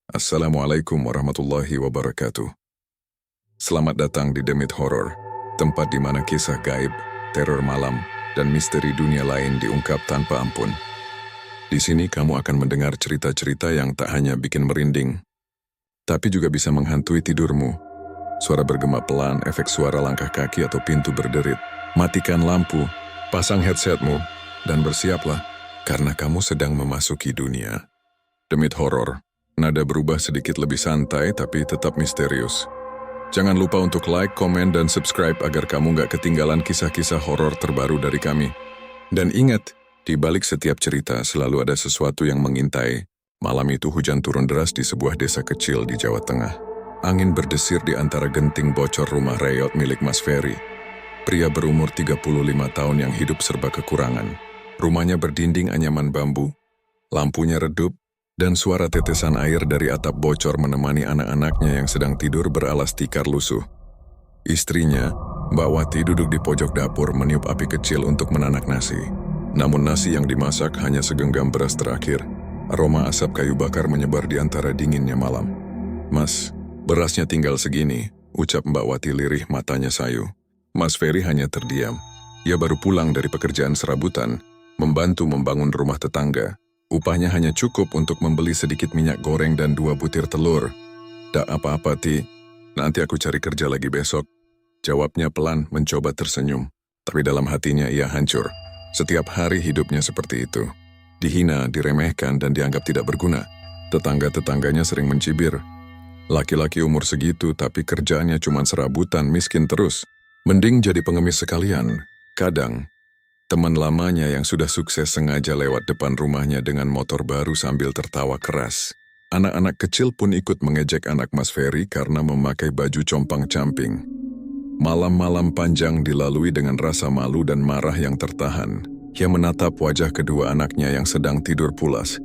Assalamualaikum warahmatullahi wabarakatuh. Selamat datang di Demit Horror, tempat di mana kisah gaib, teror malam, dan misteri dunia lain diungkap tanpa ampun. Di sini kamu akan mendengar cerita-cerita yang tak hanya bikin merinding, tapi juga bisa menghantui tidurmu. Suara bergema pelan, efek suara langkah kaki atau pintu berderit. Matikan lampu, pasang headsetmu, dan bersiaplah, karena kamu sedang memasuki dunia Demit Horror. Nada berubah sedikit lebih santai tapi tetap misterius. Jangan lupa untuk like, komen, dan subscribe agar kamu nggak ketinggalan kisah-kisah horor terbaru dari kami. Dan ingat, di balik setiap cerita selalu ada sesuatu yang mengintai. Malam itu hujan turun deras di sebuah desa kecil di Jawa Tengah. Angin berdesir di antara genting bocor rumah reyot milik Mas Ferry. Pria berumur 35 tahun yang hidup serba kekurangan. Rumahnya berdinding anyaman bambu, lampunya redup, dan suara tetesan air dari atap bocor menemani anak-anaknya yang sedang tidur beralas tikar lusuh. Istrinya, Mbak Wati, duduk di pojok dapur meniup api kecil untuk menanak nasi. Namun nasi yang dimasak hanya segenggam beras terakhir. Aroma asap kayu bakar menyebar di antara dinginnya malam. "Mas, berasnya tinggal segini," ucap Mbak Wati lirih, matanya sayu. Mas Ferry hanya terdiam. Ia baru pulang dari pekerjaan serabutan, membantu membangun rumah tetangga. Upahnya hanya cukup untuk membeli sedikit minyak goreng dan 2 butir telur. "Tak apa-apa, Ti. Nanti aku cari kerja lagi besok," jawabnya pelan, mencoba tersenyum. Tapi dalam hatinya ia hancur. Setiap hari hidupnya seperti itu. Dihina, diremehkan, dan dianggap tidak berguna. Tetangga-tetangganya sering mencibir. Laki-laki umur segitu tapi kerjaannya cuma serabutan, miskin terus. Mending jadi pengemis sekalian. Kadang teman lamanya yang sudah sukses sengaja lewat depan rumahnya dengan motor baru sambil tertawa keras. Anak-anak kecil pun ikut mengejek anak Mas Ferry karena memakai baju compang-camping. Malam-malam panjang dilalui dengan rasa malu dan marah yang tertahan. Ia menatap wajah kedua anaknya yang sedang tidur pulas.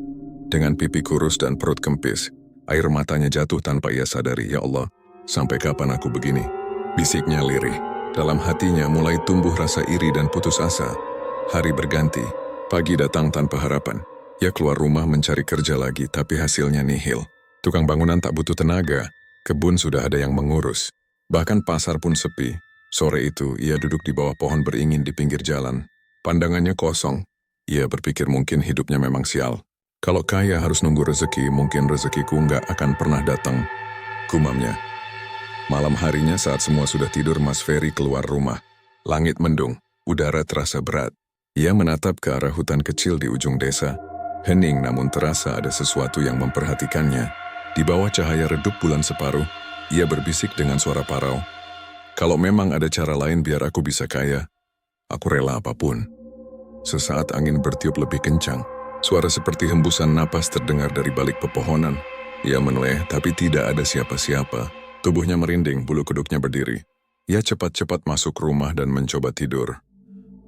Dengan pipi kurus dan perut kempis, air matanya jatuh tanpa ia sadari. "Ya Allah, sampai kapan aku begini?" bisiknya lirih. Dalam hatinya mulai tumbuh rasa iri dan putus asa. Hari berganti, pagi datang tanpa harapan. Ia keluar rumah mencari kerja lagi, tapi hasilnya nihil. Tukang bangunan tak butuh tenaga, kebun sudah ada yang mengurus. Bahkan pasar pun sepi. Sore itu, ia duduk di bawah pohon beringin di pinggir jalan. Pandangannya kosong. Ia berpikir mungkin hidupnya memang sial. Kalau kaya harus nunggu rezeki, mungkin rezekiku nggak akan pernah datang, gumamnya. Malam harinya saat semua sudah tidur, Mas Ferry keluar rumah. Langit mendung, udara terasa berat. Ia menatap ke arah hutan kecil di ujung desa. Hening namun terasa ada sesuatu yang memperhatikannya. Di bawah cahaya redup bulan separuh, ia berbisik dengan suara parau. "Kalau memang ada cara lain biar aku bisa kaya, aku rela apapun." Sesaat angin bertiup lebih kencang. Suara seperti hembusan napas terdengar dari balik pepohonan. Ia menoleh tapi tidak ada siapa-siapa. Tubuhnya merinding, bulu kuduknya berdiri. Ia cepat-cepat masuk rumah dan mencoba tidur.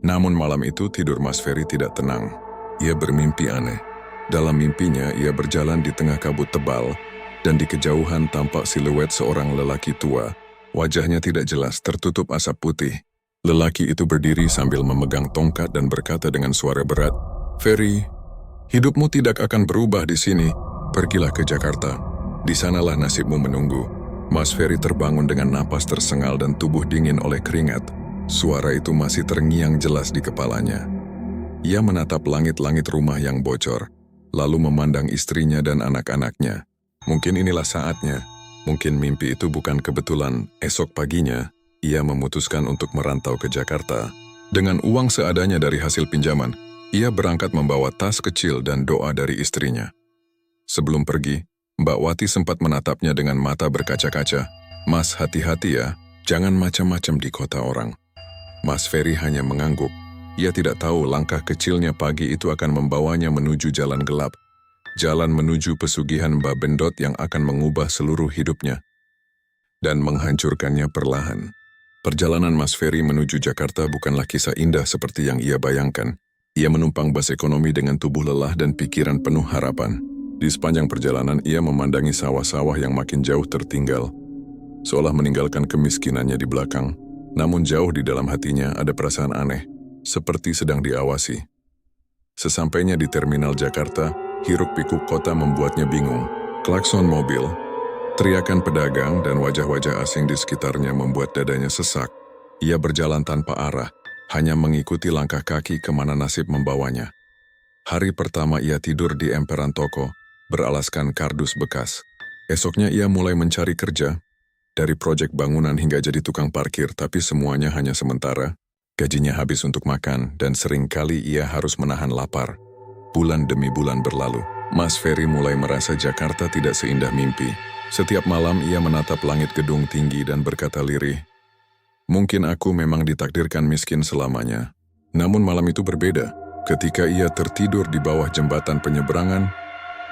Namun malam itu tidur Mas Ferry tidak tenang. Ia bermimpi aneh. Dalam mimpinya ia berjalan di tengah kabut tebal, dan di kejauhan tampak siluet seorang lelaki tua. Wajahnya tidak jelas, tertutup asap putih. Lelaki itu berdiri sambil memegang tongkat dan berkata dengan suara berat, "Ferry, hidupmu tidak akan berubah di sini. Pergilah ke Jakarta. Di sanalah nasibmu menunggu." Mas Ferry terbangun dengan napas tersengal dan tubuh dingin oleh keringat. Suara itu masih terngiang jelas di kepalanya. Ia menatap langit-langit rumah yang bocor, lalu memandang istrinya dan anak-anaknya. Mungkin inilah saatnya. Mungkin mimpi itu bukan kebetulan. Esok paginya, ia memutuskan untuk merantau ke Jakarta. Dengan uang seadanya dari hasil pinjaman, ia berangkat membawa tas kecil dan doa dari istrinya. Sebelum pergi, Mbak Wati sempat menatapnya dengan mata berkaca-kaca. "Mas, hati-hati ya, jangan macam-macam di kota orang." Mas Ferry hanya mengangguk. Ia tidak tahu langkah kecilnya pagi itu akan membawanya menuju jalan gelap. Jalan menuju pesugihan Mbak Bendot yang akan mengubah seluruh hidupnya dan menghancurkannya perlahan. Perjalanan Mas Ferry menuju Jakarta bukanlah kisah indah seperti yang ia bayangkan. Ia menumpang bus ekonomi dengan tubuh lelah dan pikiran penuh harapan. Di sepanjang perjalanan ia memandangi sawah-sawah yang makin jauh tertinggal, seolah meninggalkan kemiskinannya di belakang. Namun jauh di dalam hatinya ada perasaan aneh, seperti sedang diawasi. Sesampainya di terminal Jakarta, hiruk-pikuk kota membuatnya bingung. Klakson mobil, teriakan pedagang dan wajah-wajah asing di sekitarnya membuat dadanya sesak. Ia berjalan tanpa arah, hanya mengikuti langkah kaki kemana nasib membawanya. Hari pertama ia tidur di emperan toko, beralaskan kardus bekas. Esoknya ia mulai mencari kerja, dari proyek bangunan hingga jadi tukang parkir, tapi semuanya hanya sementara. Gajinya habis untuk makan, dan seringkali ia harus menahan lapar. Bulan demi bulan berlalu, Mas Ferry mulai merasa Jakarta tidak seindah mimpi. Setiap malam ia menatap langit gedung tinggi dan berkata lirih, "Mungkin aku memang ditakdirkan miskin selamanya." Namun malam itu berbeda. Ketika ia tertidur di bawah jembatan penyeberangan,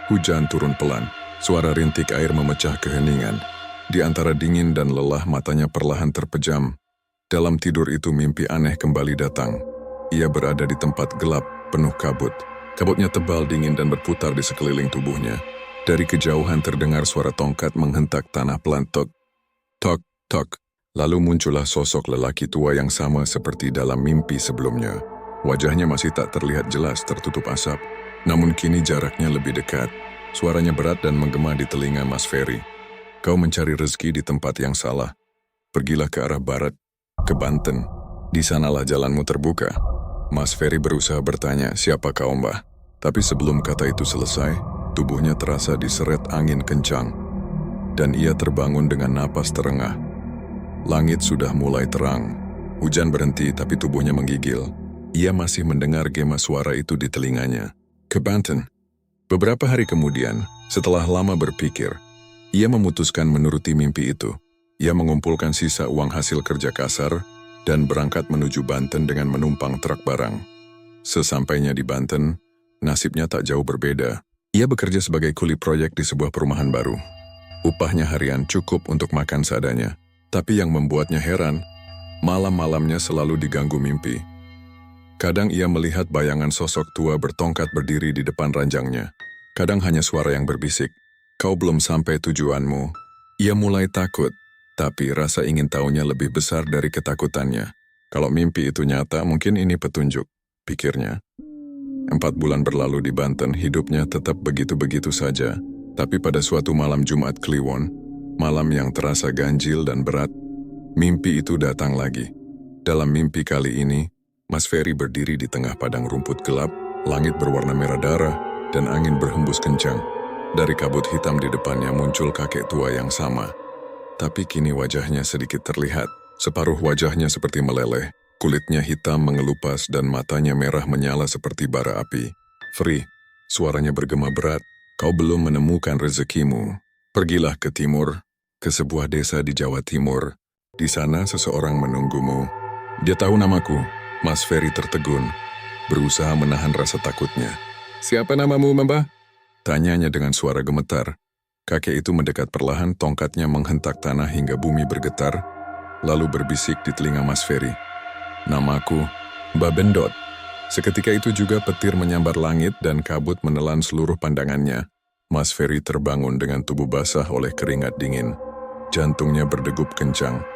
hujan turun pelan. Suara rintik air memecah keheningan. Di antara dingin dan lelah matanya perlahan terpejam. Dalam tidur itu mimpi aneh kembali datang. Ia berada di tempat gelap, penuh kabut. Kabutnya tebal, dingin dan berputar di sekeliling tubuhnya. Dari kejauhan terdengar suara tongkat menghentak tanah pelan, tok, tok, tok. Lalu muncullah sosok lelaki tua yang sama seperti dalam mimpi sebelumnya. Wajahnya masih tak terlihat jelas tertutup asap, namun kini jaraknya lebih dekat. Suaranya berat dan menggema di telinga Mas Ferry. "Kau mencari rezeki di tempat yang salah. Pergilah ke arah barat, ke Banten. Di sanalah jalanmu terbuka." Mas Ferry berusaha bertanya, "Siapa kau, Mbah?" Tapi sebelum kata itu selesai, tubuhnya terasa diseret angin kencang. Dan ia terbangun dengan napas terengah. Langit sudah mulai terang. Hujan berhenti tapi tubuhnya menggigil. Ia masih mendengar gema suara itu di telinganya. Ke Banten. Beberapa hari kemudian, setelah lama berpikir, ia memutuskan menuruti mimpi itu. Ia mengumpulkan sisa uang hasil kerja kasar dan berangkat menuju Banten dengan menumpang truk barang. Sesampainya di Banten, nasibnya tak jauh berbeda. Ia bekerja sebagai kuli proyek di sebuah perumahan baru. Upahnya harian cukup untuk makan seadanya. Tapi yang membuatnya heran, malam-malamnya selalu diganggu mimpi. Kadang ia melihat bayangan sosok tua bertongkat berdiri di depan ranjangnya. Kadang hanya suara yang berbisik, "Kau belum sampai tujuanmu." Ia mulai takut, tapi rasa ingin tahunya lebih besar dari ketakutannya. Kalau mimpi itu nyata, mungkin ini petunjuk, pikirnya. 4 bulan berlalu di Banten, hidupnya tetap begitu-begitu saja. Tapi pada suatu malam Jumat Kliwon, malam yang terasa ganjil dan berat, mimpi itu datang lagi. Dalam mimpi kali ini, Mas Ferry berdiri di tengah padang rumput gelap, langit berwarna merah darah, dan angin berhembus kencang. Dari kabut hitam di depannya muncul kakek tua yang sama. Tapi kini wajahnya sedikit terlihat. Separuh wajahnya seperti meleleh, kulitnya hitam mengelupas dan matanya merah menyala seperti bara api. "Ferry," suaranya bergema berat, "kau belum menemukan rezekimu. Pergilah ke timur, ke sebuah desa di Jawa Timur. Di sana seseorang menunggumu." "Dia tahu namaku." Mas Ferry tertegun, berusaha menahan rasa takutnya. "Siapa namamu, Mbah?" tanyanya dengan suara gemetar. Kakek itu mendekat perlahan, tongkatnya menghentak tanah hingga bumi bergetar, lalu berbisik di telinga Mas Ferry. "Namaku Mbah Bendot." Seketika itu juga petir menyambar langit dan kabut menelan seluruh pandangannya. Mas Ferry terbangun dengan tubuh basah oleh keringat dingin. Jantungnya berdegup kencang.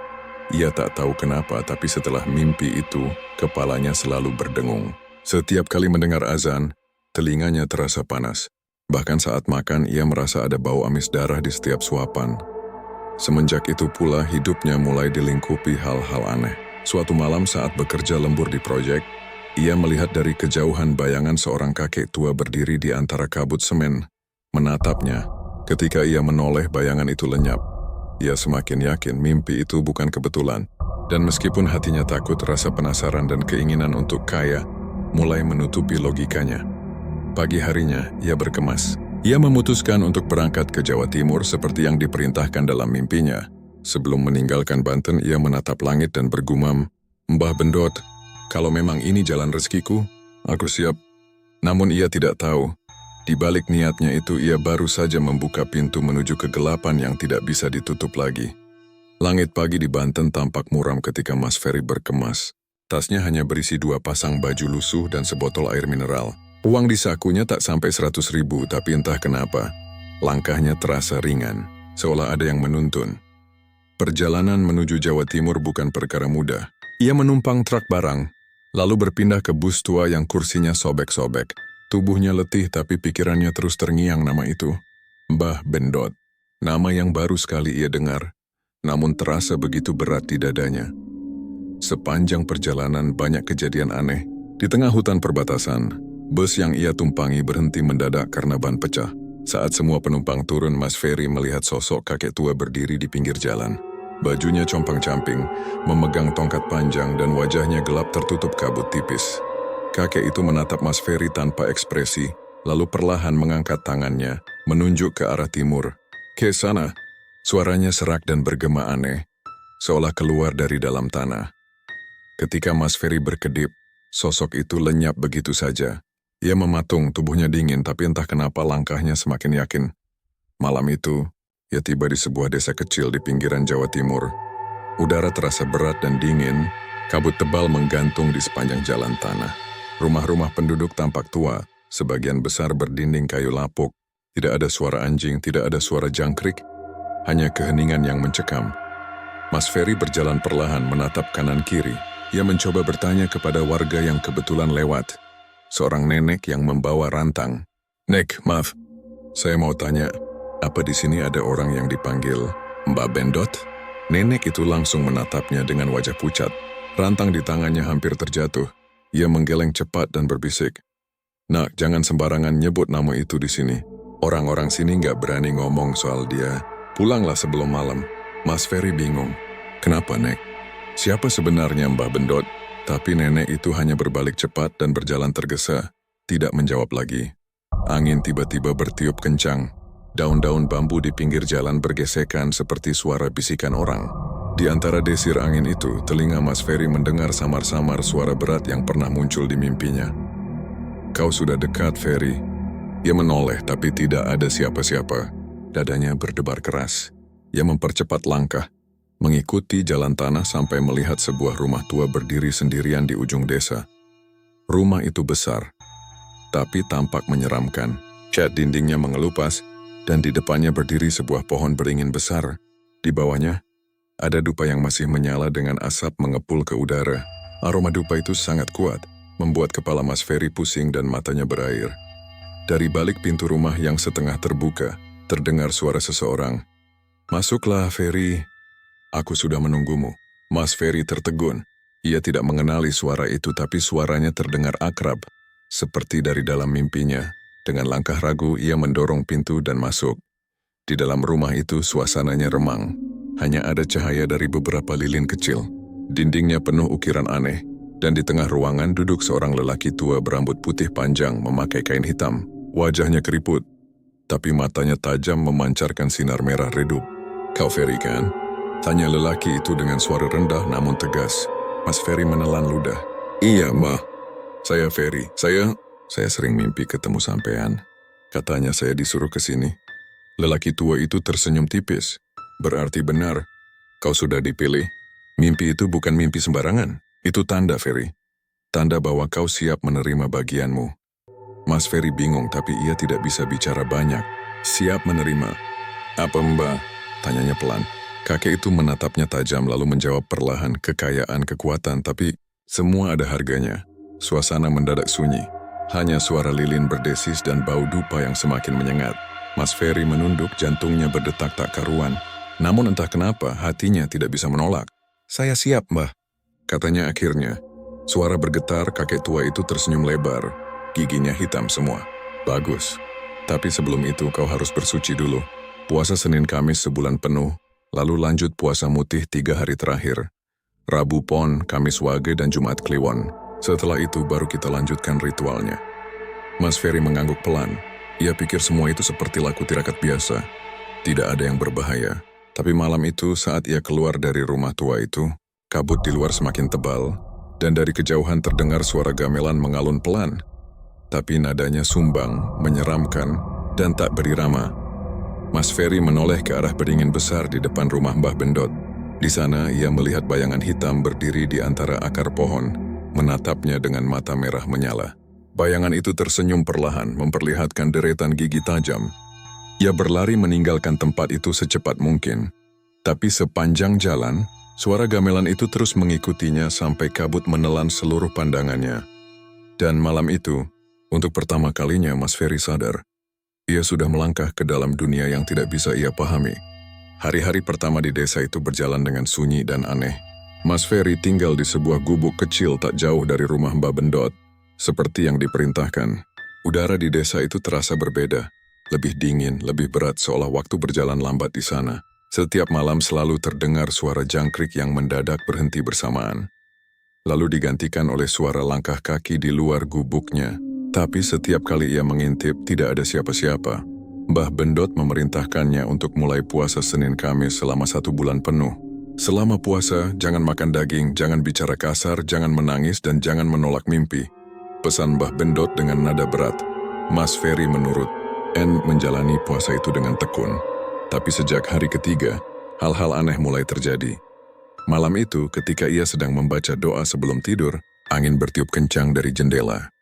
Ia tak tahu kenapa, tapi setelah mimpi itu, kepalanya selalu berdengung. Setiap kali mendengar azan, telinganya terasa panas. Bahkan saat makan, ia merasa ada bau amis darah di setiap suapan. Semenjak itu pula, hidupnya mulai dilingkupi hal-hal aneh. Suatu malam saat bekerja lembur di proyek, ia melihat dari kejauhan bayangan seorang kakek tua berdiri di antara kabut semen, menatapnya. Ketika ia menoleh, bayangan itu lenyap. Ia semakin yakin mimpi itu bukan kebetulan. Dan meskipun hatinya takut, rasa penasaran dan keinginan untuk kaya mulai menutupi logikanya. Pagi harinya, ia berkemas. Ia memutuskan untuk berangkat ke Jawa Timur seperti yang diperintahkan dalam mimpinya. Sebelum meninggalkan Banten, ia menatap langit dan bergumam, "Mbah Bendot, kalau memang ini jalan rezekiku, aku siap." Namun ia tidak tahu, di balik niatnya itu ia baru saja membuka pintu menuju kegelapan yang tidak bisa ditutup lagi. Langit pagi di Banten tampak muram ketika Mas Ferry berkemas. Tasnya hanya berisi 2 pasang baju lusuh dan sebotol air mineral. Uang di sakunya tak sampai 100.000, tapi entah kenapa, langkahnya terasa ringan, seolah ada yang menuntun. Perjalanan menuju Jawa Timur bukan perkara mudah. Ia menumpang truk barang, lalu berpindah ke bus tua yang kursinya sobek-sobek. Tubuhnya letih tapi pikirannya terus terngiang nama itu. Mbah Bendot. Nama yang baru sekali ia dengar, namun terasa begitu berat di dadanya. Sepanjang perjalanan banyak kejadian aneh. Di tengah hutan perbatasan, bus yang ia tumpangi berhenti mendadak karena ban pecah. Saat semua penumpang turun, Mas Ferry melihat sosok kakek tua berdiri di pinggir jalan. Bajunya compang-camping, memegang tongkat panjang dan wajahnya gelap tertutup kabut tipis. Kakek itu menatap Mas Ferry tanpa ekspresi, lalu perlahan mengangkat tangannya, menunjuk ke arah timur. "Ke sana." Suaranya serak dan bergema aneh, seolah keluar dari dalam tanah. Ketika Mas Ferry berkedip, sosok itu lenyap begitu saja. Ia mematung, tubuhnya dingin, tapi entah kenapa langkahnya semakin yakin. Malam itu, ia tiba di sebuah desa kecil di pinggiran Jawa Timur. Udara terasa berat dan dingin, kabut tebal menggantung di sepanjang jalan tanah. Rumah-rumah penduduk tampak tua, sebagian besar berdinding kayu lapuk. Tidak ada suara anjing, tidak ada suara jangkrik, hanya keheningan yang mencekam. Mas Ferry berjalan perlahan menatap kanan kiri. Ia mencoba bertanya kepada warga yang kebetulan lewat. Seorang nenek yang membawa rantang. "Nek, maaf, saya mau tanya, apa di sini ada orang yang dipanggil Mbak Bendot?" Nenek itu langsung menatapnya dengan wajah pucat. Rantang di tangannya hampir terjatuh. Ia menggeleng cepat dan berbisik, "Nak, jangan sembarangan nyebut nama itu di sini. Orang-orang sini nggak berani ngomong soal dia. Pulanglah sebelum malam." Mas Ferry bingung. "Kenapa, Nek? Siapa sebenarnya Mbah Bendot?" Tapi nenek itu hanya berbalik cepat dan berjalan tergesa, tidak menjawab lagi. Angin tiba-tiba bertiup kencang. Daun-daun bambu di pinggir jalan bergesekan seperti suara bisikan orang. Di antara desir angin itu, telinga Mas Ferry mendengar samar-samar suara berat yang pernah muncul di mimpinya. "Kau sudah dekat, Ferry." Ia menoleh, tapi tidak ada siapa-siapa. Dadanya berdebar keras. Ia mempercepat langkah, mengikuti jalan tanah sampai melihat sebuah rumah tua berdiri sendirian di ujung desa. Rumah itu besar, tapi tampak menyeramkan. Cat dindingnya mengelupas, dan di depannya berdiri sebuah pohon beringin besar. Di bawahnya, ada dupa yang masih menyala dengan asap mengepul ke udara. Aroma dupa itu sangat kuat, membuat kepala Mas Ferry pusing dan matanya berair. Dari balik pintu rumah yang setengah terbuka, terdengar suara seseorang. "Masuklah, Ferry. Aku sudah menunggumu." Mas Ferry tertegun. Ia tidak mengenali suara itu, tapi suaranya terdengar akrab, seperti dari dalam mimpinya. Dengan langkah ragu, ia mendorong pintu dan masuk. Di dalam rumah itu, suasananya remang. Hanya ada cahaya dari beberapa lilin kecil. Dindingnya penuh ukiran aneh, dan di tengah ruangan duduk seorang lelaki tua berambut putih panjang memakai kain hitam. Wajahnya keriput, tapi matanya tajam memancarkan sinar merah redup. "Kau Ferry, kan?" tanya lelaki itu dengan suara rendah namun tegas. Mas Ferry menelan ludah. "Iya, Mbah. Saya Ferry. Saya sering mimpi ketemu sampean. Katanya saya disuruh ke sini." Lelaki tua itu tersenyum tipis. "Berarti benar. Kau sudah dipilih. Mimpi itu bukan mimpi sembarangan. Itu tanda, Ferry. Tanda bahwa kau siap menerima bagianmu." Mas Ferry bingung, tapi ia tidak bisa bicara banyak. "Siap menerima? Apa, Mbah?" tanyanya pelan. Kakek itu menatapnya tajam lalu menjawab perlahan, "Kekayaan, kekuatan, tapi semua ada harganya." Suasana mendadak sunyi. Hanya suara lilin berdesis dan bau dupa yang semakin menyengat. Mas Ferry menunduk, jantungnya berdetak tak karuan. Namun entah kenapa hatinya tidak bisa menolak. "Saya siap, Mbah," katanya akhirnya. Suara bergetar, kakek tua itu tersenyum lebar. Giginya hitam semua. "Bagus. Tapi sebelum itu kau harus bersuci dulu. Puasa Senin Kamis sebulan penuh, lalu lanjut puasa mutih 3 hari terakhir. Rabu Pon, Kamis Wage, dan Jumat Kliwon. Setelah itu baru kita lanjutkan ritualnya." Mas Ferry mengangguk pelan. Ia pikir semua itu seperti laku tirakat biasa. Tidak ada yang berbahaya. Tapi malam itu saat ia keluar dari rumah tua itu, kabut di luar semakin tebal, dan dari kejauhan terdengar suara gamelan mengalun pelan. Tapi nadanya sumbang, menyeramkan, dan tak berirama. Mas Ferry menoleh ke arah beringin besar di depan rumah Mbah Bendot. Di sana ia melihat bayangan hitam berdiri di antara akar pohon, menatapnya dengan mata merah menyala. Bayangan itu tersenyum perlahan, memperlihatkan deretan gigi tajam. Ia berlari meninggalkan tempat itu secepat mungkin. Tapi sepanjang jalan, suara gamelan itu terus mengikutinya sampai kabut menelan seluruh pandangannya. Dan malam itu, untuk pertama kalinya Mas Ferry sadar Ia sudah melangkah ke dalam dunia yang tidak bisa ia pahami. Hari-hari pertama di desa itu berjalan dengan sunyi dan aneh. Mas Ferry tinggal di sebuah gubuk kecil tak jauh dari rumah Mbak Bendot. Seperti yang diperintahkan, udara di desa itu terasa berbeda. Lebih dingin, lebih berat seolah waktu berjalan lambat di sana. Setiap malam selalu terdengar suara jangkrik yang mendadak berhenti bersamaan. Lalu digantikan oleh suara langkah kaki di luar gubuknya. Tapi setiap kali ia mengintip, tidak ada siapa-siapa. Mbah Bendot memerintahkannya untuk mulai puasa Senin Kamis selama 1 bulan penuh. Selama puasa, jangan makan daging, jangan bicara kasar, jangan menangis, dan jangan menolak mimpi. Pesan Mbah Bendot dengan nada berat. Mas Ferry menurut. N menjalani puasa itu dengan tekun. Tapi sejak hari ketiga, hal-hal aneh mulai terjadi. Malam itu, ketika ia sedang membaca doa sebelum tidur, angin bertiup kencang dari jendela.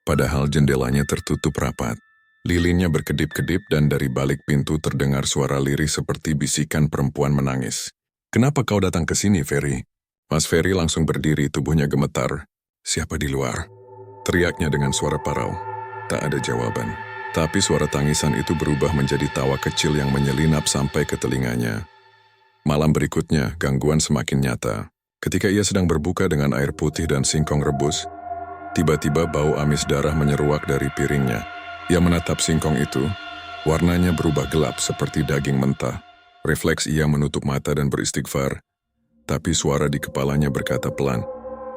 Padahal jendelanya tertutup rapat. Lilinnya berkedip-kedip dan dari balik pintu terdengar suara lirih seperti bisikan perempuan menangis. "Kenapa kau datang ke sini, Ferry?" Mas Ferry langsung berdiri, tubuhnya gemetar. "Siapa di luar?" Teriaknya dengan suara parau. Tak ada jawaban. Tapi suara tangisan itu berubah menjadi tawa kecil yang menyelinap sampai ke telinganya. Malam berikutnya, gangguan semakin nyata. Ketika ia sedang berbuka dengan air putih dan singkong rebus, tiba-tiba bau amis darah menyeruak dari piringnya. Ia menatap singkong itu, warnanya berubah gelap seperti daging mentah. Refleks ia menutup mata dan beristighfar. Tapi suara di kepalanya berkata pelan,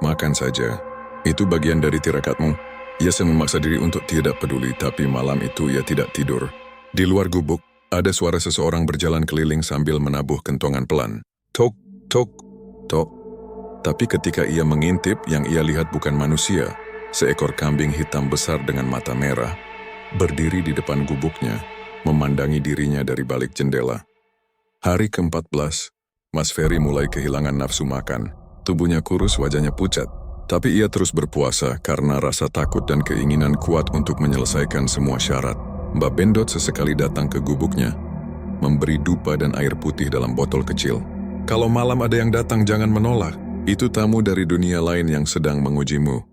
"Makan saja, itu bagian dari tirakatmu." Ia memaksa diri untuk tidak peduli, tapi malam itu ia tidak tidur. Di luar gubuk, ada suara seseorang berjalan keliling sambil menabuh kentongan pelan. Tok, tok, tok. Tapi ketika ia mengintip, yang ia lihat bukan manusia. Seekor kambing hitam besar dengan mata merah, berdiri di depan gubuknya, memandangi dirinya dari balik jendela. Hari ke-14, Mas Ferry mulai kehilangan nafsu makan. Tubuhnya kurus, wajahnya pucat. Tapi ia terus berpuasa karena rasa takut dan keinginan kuat untuk menyelesaikan semua syarat. Mbak Bendot sesekali datang ke gubuknya, memberi dupa dan air putih dalam botol kecil. "Kalau malam ada yang datang, jangan menolak. Itu tamu dari dunia lain yang sedang mengujimu,"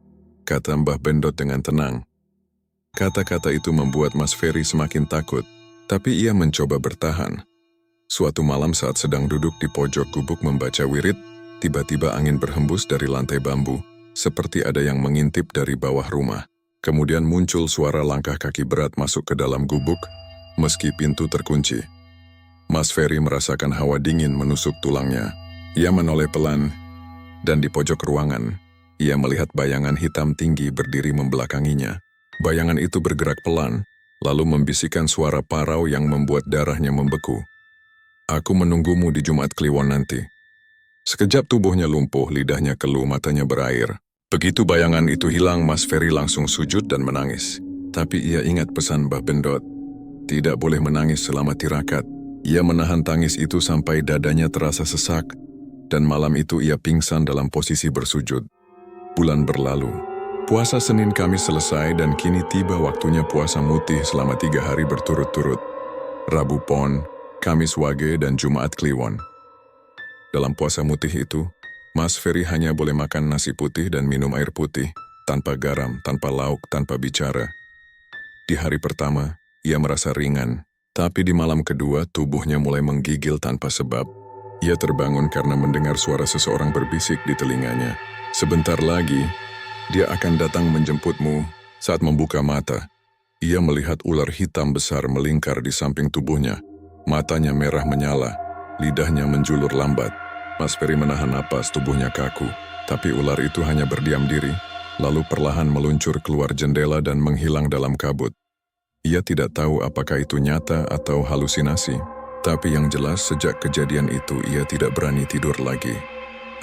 kata Mbah Bendot dengan tenang. Kata-kata itu membuat Mas Ferry semakin takut, tapi ia mencoba bertahan. Suatu malam saat sedang duduk di pojok gubuk membaca wirid, tiba-tiba angin berhembus dari lantai bambu, seperti ada yang mengintip dari bawah rumah. Kemudian muncul suara langkah kaki berat masuk ke dalam gubuk, meski pintu terkunci. Mas Ferry merasakan hawa dingin menusuk tulangnya. Ia menoleh pelan, dan di pojok ruangan, ia melihat bayangan hitam tinggi berdiri membelakanginya. Bayangan itu bergerak pelan, lalu membisikkan suara parau yang membuat darahnya membeku. "Aku menunggumu di Jumat Kliwon nanti." Sekejap tubuhnya lumpuh, lidahnya keluh, matanya berair. Begitu bayangan itu hilang, Mas Ferry langsung sujud dan menangis. Tapi ia ingat pesan Mbah Bendot. Tidak boleh menangis selama tirakat. Ia menahan tangis itu sampai dadanya terasa sesak, dan malam itu ia pingsan dalam posisi bersujud. Bulan berlalu. Puasa Senin Kamis selesai dan kini tiba waktunya puasa mutih selama 3 hari berturut-turut. Rabu Pon, Kamis Wage, dan Jumat Kliwon. Dalam puasa mutih itu, Mas Ferry hanya boleh makan nasi putih dan minum air putih, tanpa garam, tanpa lauk, tanpa bicara. Di hari pertama, ia merasa ringan, tapi di malam kedua tubuhnya mulai menggigil tanpa sebab. Ia terbangun karena mendengar suara seseorang berbisik di telinganya. "Sebentar lagi, dia akan datang menjemputmu." Saat membuka mata, ia melihat ular hitam besar melingkar di samping tubuhnya. Matanya merah menyala, lidahnya menjulur lambat. Mas Ferry menahan napas, tubuhnya kaku. Tapi ular itu hanya berdiam diri, lalu perlahan meluncur keluar jendela dan menghilang dalam kabut. Ia tidak tahu apakah itu nyata atau halusinasi. Tapi yang jelas sejak kejadian itu ia tidak berani tidur lagi.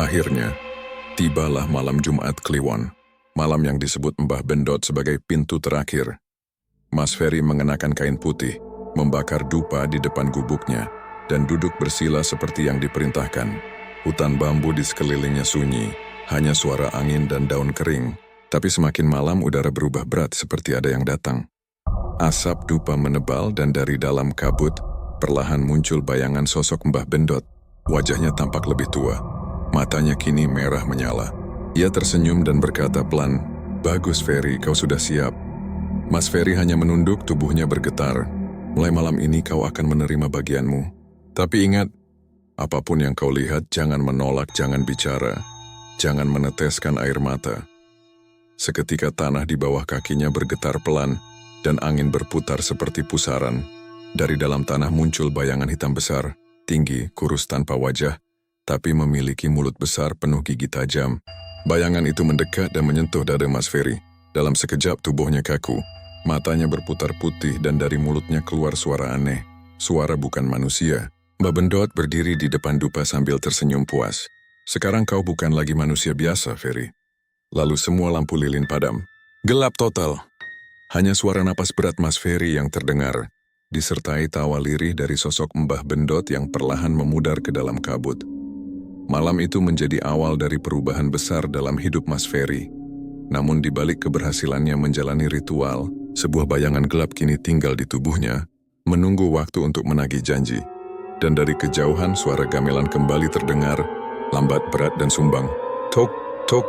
Akhirnya, tibalah malam Jumat Kliwon. Malam yang disebut Mbah Bendot sebagai pintu terakhir. Mas Ferry mengenakan kain putih, membakar dupa di depan gubuknya, dan duduk bersila seperti yang diperintahkan. Hutan bambu di sekelilingnya sunyi, hanya suara angin dan daun kering. Tapi semakin malam udara berubah berat seperti ada yang datang. Asap dupa menebal dan dari dalam kabut, perlahan muncul bayangan sosok Mbah Bendot. Wajahnya tampak lebih tua, matanya kini merah menyala. Ia tersenyum dan berkata pelan, "Bagus Ferry, kau sudah siap." Mas Ferry hanya menunduk, tubuhnya bergetar. Mulai malam ini kau akan menerima bagianmu. Tapi ingat, apapun yang kau lihat, jangan menolak, jangan bicara, jangan meneteskan air mata. Seketika tanah di bawah kakinya bergetar pelan, dan angin berputar seperti pusaran. Dari dalam tanah muncul bayangan hitam besar, tinggi, kurus tanpa wajah, tapi memiliki mulut besar penuh gigi tajam. Bayangan itu mendekat dan menyentuh dada Mas Ferry. Dalam sekejap tubuhnya kaku, matanya berputar putih dan dari mulutnya keluar suara aneh. Suara bukan manusia. Mbak Bendot berdiri di depan dupa sambil tersenyum puas. Sekarang kau bukan lagi manusia biasa, Ferry. Lalu semua lampu lilin padam. Gelap total. Hanya suara napas berat Mas Ferry yang terdengar, disertai tawa lirih dari sosok Mbah Bendot yang perlahan memudar ke dalam kabut. Malam itu menjadi awal dari perubahan besar dalam hidup Mas Ferry. Namun di balik keberhasilannya menjalani ritual, sebuah bayangan gelap kini tinggal di tubuhnya, menunggu waktu untuk menagih janji. Dan dari kejauhan suara gamelan kembali terdengar, lambat, berat, dan sumbang. Tok, tok,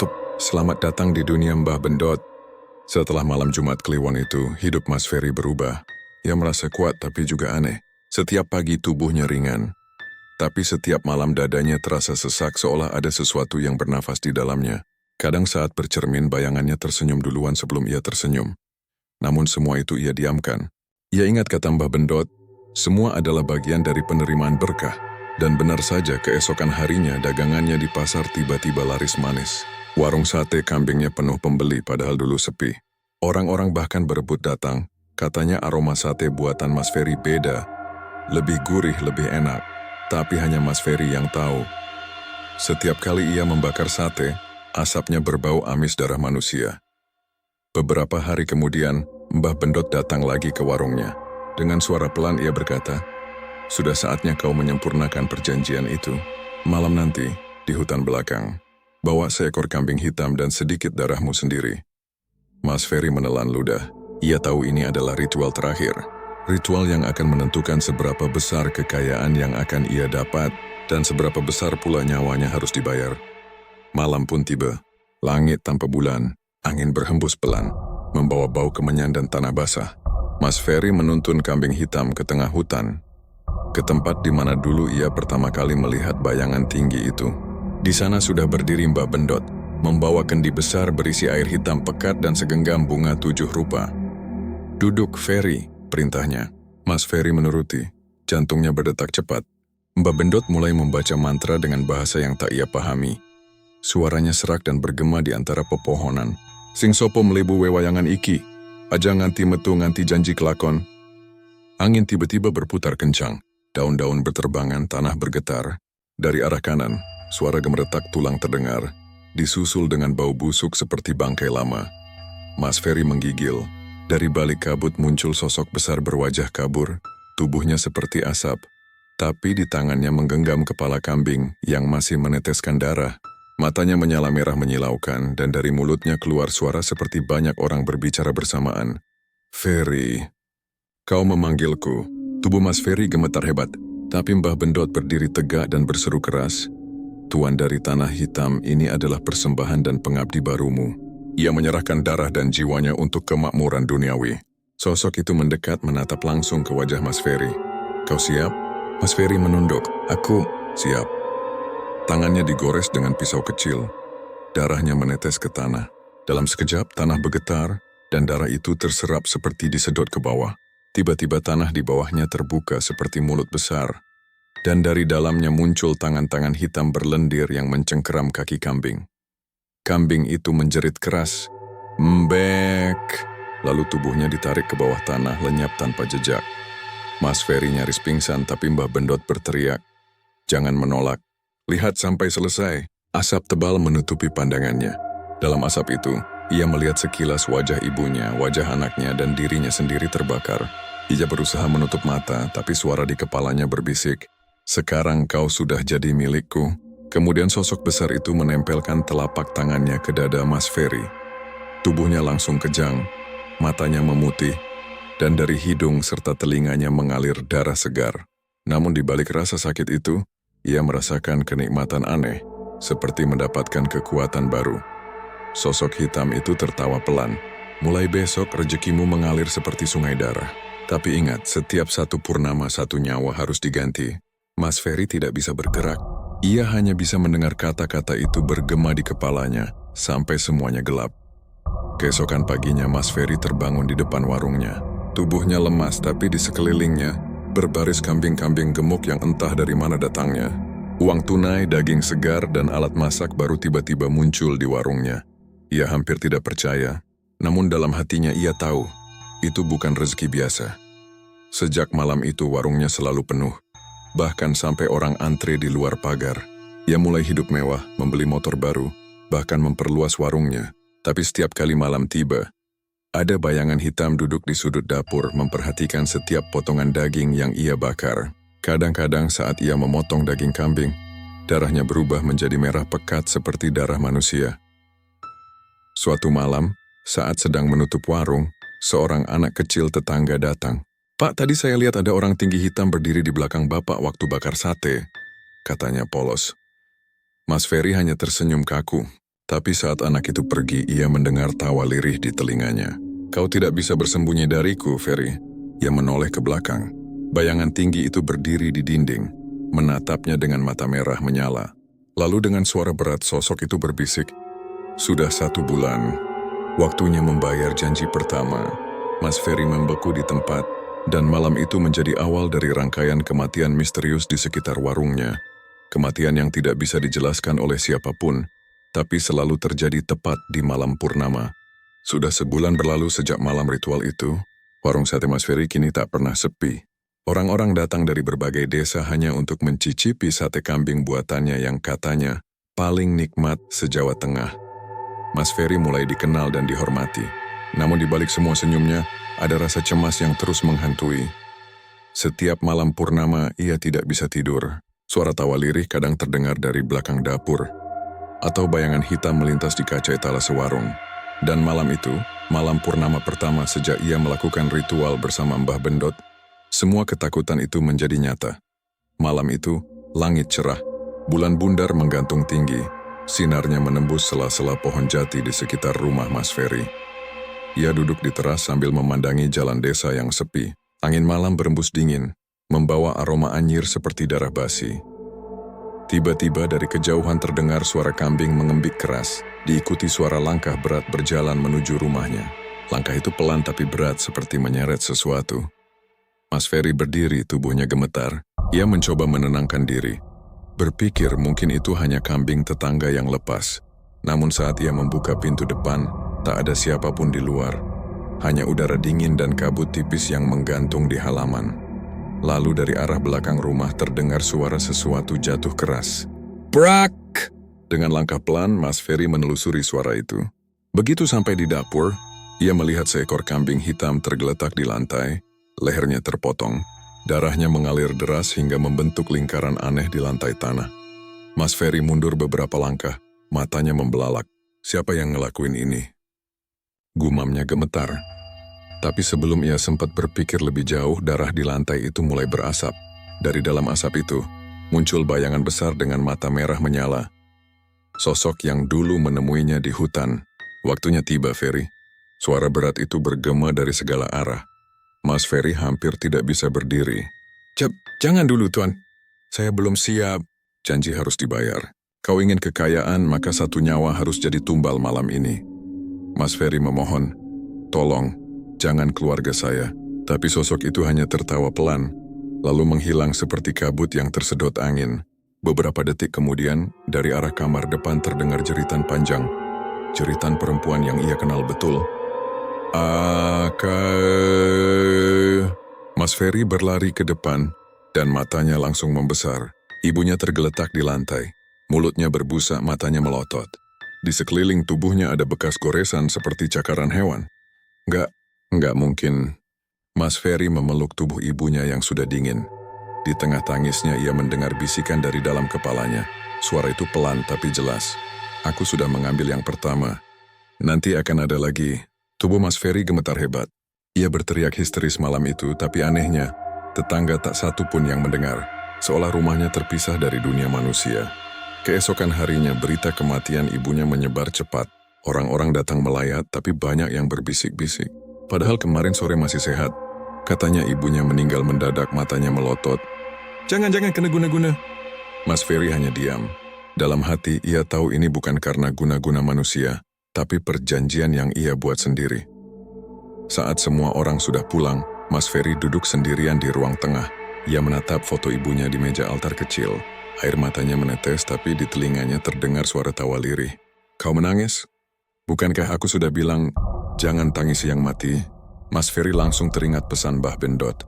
tok. Selamat datang di dunia Mbah Bendot. Setelah malam Jumat Kliwon itu, hidup Mas Ferry berubah. Ia merasa kuat tapi juga aneh. Setiap pagi tubuhnya ringan. Tapi setiap malam dadanya terasa sesak seolah ada sesuatu yang bernafas di dalamnya. Kadang saat bercermin bayangannya tersenyum duluan sebelum ia tersenyum. Namun semua itu ia diamkan. Ia ingat kata Mbah Bendot, semua adalah bagian dari penerimaan berkah. Dan benar saja keesokan harinya dagangannya di pasar tiba-tiba laris manis. Warung sate kambingnya penuh pembeli padahal dulu sepi. Orang-orang bahkan berebut datang. Katanya aroma sate buatan Mas Ferry beda. Lebih gurih, lebih enak. Tapi hanya Mas Ferry yang tahu. Setiap kali ia membakar sate, asapnya berbau amis darah manusia. Beberapa hari kemudian, Mbah Bendot datang lagi ke warungnya. Dengan suara pelan ia berkata, "Sudah saatnya kau menyempurnakan perjanjian itu. Malam nanti, di hutan belakang, bawa seekor kambing hitam dan sedikit darahmu sendiri." Mas Ferry menelan ludah. Ia tahu ini adalah ritual terakhir. Ritual yang akan menentukan seberapa besar kekayaan yang akan ia dapat dan seberapa besar pula nyawanya harus dibayar. Malam pun tiba. Langit tanpa bulan, angin berhembus pelan, membawa bau kemenyan dan tanah basah. Mas Ferry menuntun kambing hitam ke tengah hutan, ke tempat di mana dulu ia pertama kali melihat bayangan tinggi itu. Di sana sudah berdiri Mbak Bendot, membawa kendi besar berisi air hitam pekat dan segenggam bunga 7 rupa. "Duduk, Ferry," perintahnya. Mas Ferry menuruti. Jantungnya berdetak cepat. Mbak Bendot mulai membaca mantra dengan bahasa yang tak ia pahami. Suaranya serak dan bergema di antara pepohonan. "Sing sopo melebu wewayangan iki, aja nganti metu nganti janji kelakon." Angin tiba-tiba berputar kencang. Daun-daun berterbangan, tanah bergetar. Dari arah kanan, suara gemeretak tulang terdengar, disusul dengan bau busuk seperti bangkai lama. Mas Ferry menggigil. Dari balik kabut muncul sosok besar berwajah kabur, tubuhnya seperti asap, tapi di tangannya menggenggam kepala kambing yang masih meneteskan darah. Matanya menyala merah menyilaukan dan dari mulutnya keluar suara seperti banyak orang berbicara bersamaan. "Ferry, kau memanggilku." Tubuh Mas Ferry gemetar hebat, tapi Mbah Bendot berdiri tegak dan berseru keras, "Tuan dari tanah hitam, ini adalah persembahan dan pengabdi barumu." Ia menyerahkan darah dan jiwanya untuk kemakmuran duniawi. Sosok itu mendekat menatap langsung ke wajah Mas Ferry. "Kau siap?" Mas Ferry menunduk. "Aku siap." Tangannya digores dengan pisau kecil. Darahnya menetes ke tanah. Dalam sekejap tanah bergetar dan darah itu terserap seperti disedot ke bawah. Tiba-tiba tanah di bawahnya terbuka seperti mulut besar. Dan dari dalamnya muncul tangan-tangan hitam berlendir yang mencengkeram kaki kambing. Kambing itu menjerit keras, "Mbek!" Lalu tubuhnya ditarik ke bawah tanah lenyap tanpa jejak. Mas Ferry nyaris pingsan tapi Mbah Bendot berteriak, "Jangan menolak. Lihat sampai selesai." Asap tebal menutupi pandangannya. Dalam asap itu, ia melihat sekilas wajah ibunya, wajah anaknya, dan dirinya sendiri terbakar. Ia berusaha menutup mata, tapi suara di kepalanya berbisik, "Sekarang kau sudah jadi milikku." Kemudian sosok besar itu menempelkan telapak tangannya ke dada Mas Ferry. Tubuhnya langsung kejang, matanya memutih, dan dari hidung serta telinganya mengalir darah segar. Namun di balik rasa sakit itu, ia merasakan kenikmatan aneh, seperti mendapatkan kekuatan baru. Sosok hitam itu tertawa pelan. "Mulai besok rezekimu mengalir seperti sungai darah." Tapi ingat, setiap satu purnama satu nyawa harus diganti. Mas Ferry tidak bisa bergerak. Ia hanya bisa mendengar kata-kata itu bergema di kepalanya sampai semuanya gelap. Keesokan paginya Mas Ferry terbangun di depan warungnya. Tubuhnya lemas tapi di sekelilingnya berbaris kambing-kambing gemuk yang entah dari mana datangnya. Uang tunai, daging segar, dan alat masak baru tiba-tiba muncul di warungnya. Ia hampir tidak percaya, namun dalam hatinya ia tahu, itu bukan rezeki biasa. Sejak malam itu warungnya selalu penuh, bahkan sampai orang antre di luar pagar. Ia mulai hidup mewah, membeli motor baru, bahkan memperluas warungnya. Tapi setiap kali malam tiba, ada bayangan hitam duduk di sudut dapur memperhatikan setiap potongan daging yang ia bakar. Kadang-kadang saat ia memotong daging kambing, darahnya berubah menjadi merah pekat seperti darah manusia. Suatu malam, saat sedang menutup warung, seorang anak kecil tetangga datang. "Pak, tadi saya lihat ada orang tinggi hitam berdiri di belakang Bapak waktu bakar sate," katanya polos. Mas Ferry hanya tersenyum kaku, tapi saat anak itu pergi, ia mendengar tawa lirih di telinganya. "Kau tidak bisa bersembunyi dariku, Ferry." Ia menoleh ke belakang. Bayangan tinggi itu berdiri di dinding, menatapnya dengan mata merah menyala. Lalu dengan suara berat sosok itu berbisik, "Sudah 1 bulan, waktunya membayar janji pertama." Mas Ferry membeku di tempat, dan malam itu menjadi awal dari rangkaian kematian misterius di sekitar warungnya. Kematian yang tidak bisa dijelaskan oleh siapapun, tapi selalu terjadi tepat di malam purnama. Sudah sebulan berlalu sejak malam ritual itu, warung sate Mas Ferry kini tak pernah sepi. Orang-orang datang dari berbagai desa hanya untuk mencicipi sate kambing buatannya yang katanya paling nikmat se-Jawa Tengah. Mas Ferry mulai dikenal dan dihormati. Namun di balik semua senyumnya, ada rasa cemas yang terus menghantui. Setiap malam purnama, ia tidak bisa tidur. Suara tawa lirih kadang terdengar dari belakang dapur, atau bayangan hitam melintas di kaca etalase warung. Dan malam itu, malam purnama pertama sejak ia melakukan ritual bersama Mbah Bendot, semua ketakutan itu menjadi nyata. Malam itu, langit cerah, bulan bundar menggantung tinggi, sinarnya menembus sela-sela pohon jati di sekitar rumah Mas Ferry. Ia duduk di teras sambil memandangi jalan desa yang sepi. Angin malam berembus dingin, membawa aroma anyir seperti darah basi. Tiba-tiba dari kejauhan terdengar suara kambing mengembik keras, diikuti suara langkah berat berjalan menuju rumahnya. Langkah itu pelan tapi berat seperti menyeret sesuatu. Mas Ferry berdiri, tubuhnya gemetar. Ia mencoba menenangkan diri. Berpikir mungkin itu hanya kambing tetangga yang lepas. Namun saat ia membuka pintu depan, tak ada siapapun di luar. Hanya udara dingin dan kabut tipis yang menggantung di halaman. Lalu dari arah belakang rumah terdengar suara sesuatu jatuh keras. "Brak!" Dengan langkah pelan, Mas Ferry menelusuri suara itu. Begitu sampai di dapur, ia melihat seekor kambing hitam tergeletak di lantai. Lehernya terpotong, darahnya mengalir deras hingga membentuk lingkaran aneh di lantai tanah. Mas Ferry mundur beberapa langkah, matanya membelalak. Siapa yang ngelakuin ini? Gumamnya gemetar. Tapi sebelum ia sempat berpikir lebih jauh, darah di lantai itu mulai berasap. Dari dalam asap itu, muncul bayangan besar dengan mata merah menyala. Sosok yang dulu menemuinya di hutan. Waktunya tiba, Ferry. Suara berat itu bergema dari segala arah. Mas Ferry hampir tidak bisa berdiri. Jangan dulu, Tuan. Saya belum siap. Janji harus dibayar. Kau ingin kekayaan, maka 1 nyawa harus jadi tumbal malam ini. Mas Ferry memohon, tolong, jangan keluarga saya. Tapi sosok itu hanya tertawa pelan, lalu menghilang seperti kabut yang tersedot angin. Beberapa detik kemudian, dari arah kamar depan terdengar jeritan panjang. Jeritan perempuan yang ia kenal betul. Mas Ferry berlari ke depan, dan matanya langsung membesar. Ibunya tergeletak di lantai. Mulutnya berbusa, matanya melotot. Di sekeliling tubuhnya ada bekas goresan seperti cakaran hewan. Enggak mungkin. Mas Ferry memeluk tubuh ibunya yang sudah dingin. Di tengah tangisnya ia mendengar bisikan dari dalam kepalanya. Suara itu pelan tapi jelas. "Aku sudah mengambil yang pertama. Nanti akan ada lagi." Tubuh Mas Ferry gemetar hebat. Ia berteriak histeris malam itu, tapi anehnya, tetangga tak satu pun yang mendengar. Seolah rumahnya terpisah dari dunia manusia. Keesokan harinya berita kematian ibunya menyebar cepat. Orang-orang datang melayat, tapi banyak yang berbisik-bisik. Padahal kemarin sore masih sehat. Katanya ibunya meninggal mendadak, matanya melotot. Jangan-jangan kena guna-guna. Mas Ferry hanya diam. Dalam hati ia tahu ini bukan karena guna-guna manusia, tapi perjanjian yang ia buat sendiri. Saat semua orang sudah pulang, Mas Ferry duduk sendirian di ruang tengah. Ia menatap foto ibunya di meja altar kecil. Air matanya menetes, tapi di telinganya terdengar suara tawa lirih. Kau menangis? Bukankah aku sudah bilang, jangan tangisi yang mati? Mas Ferry langsung teringat pesan Mbah Bendot.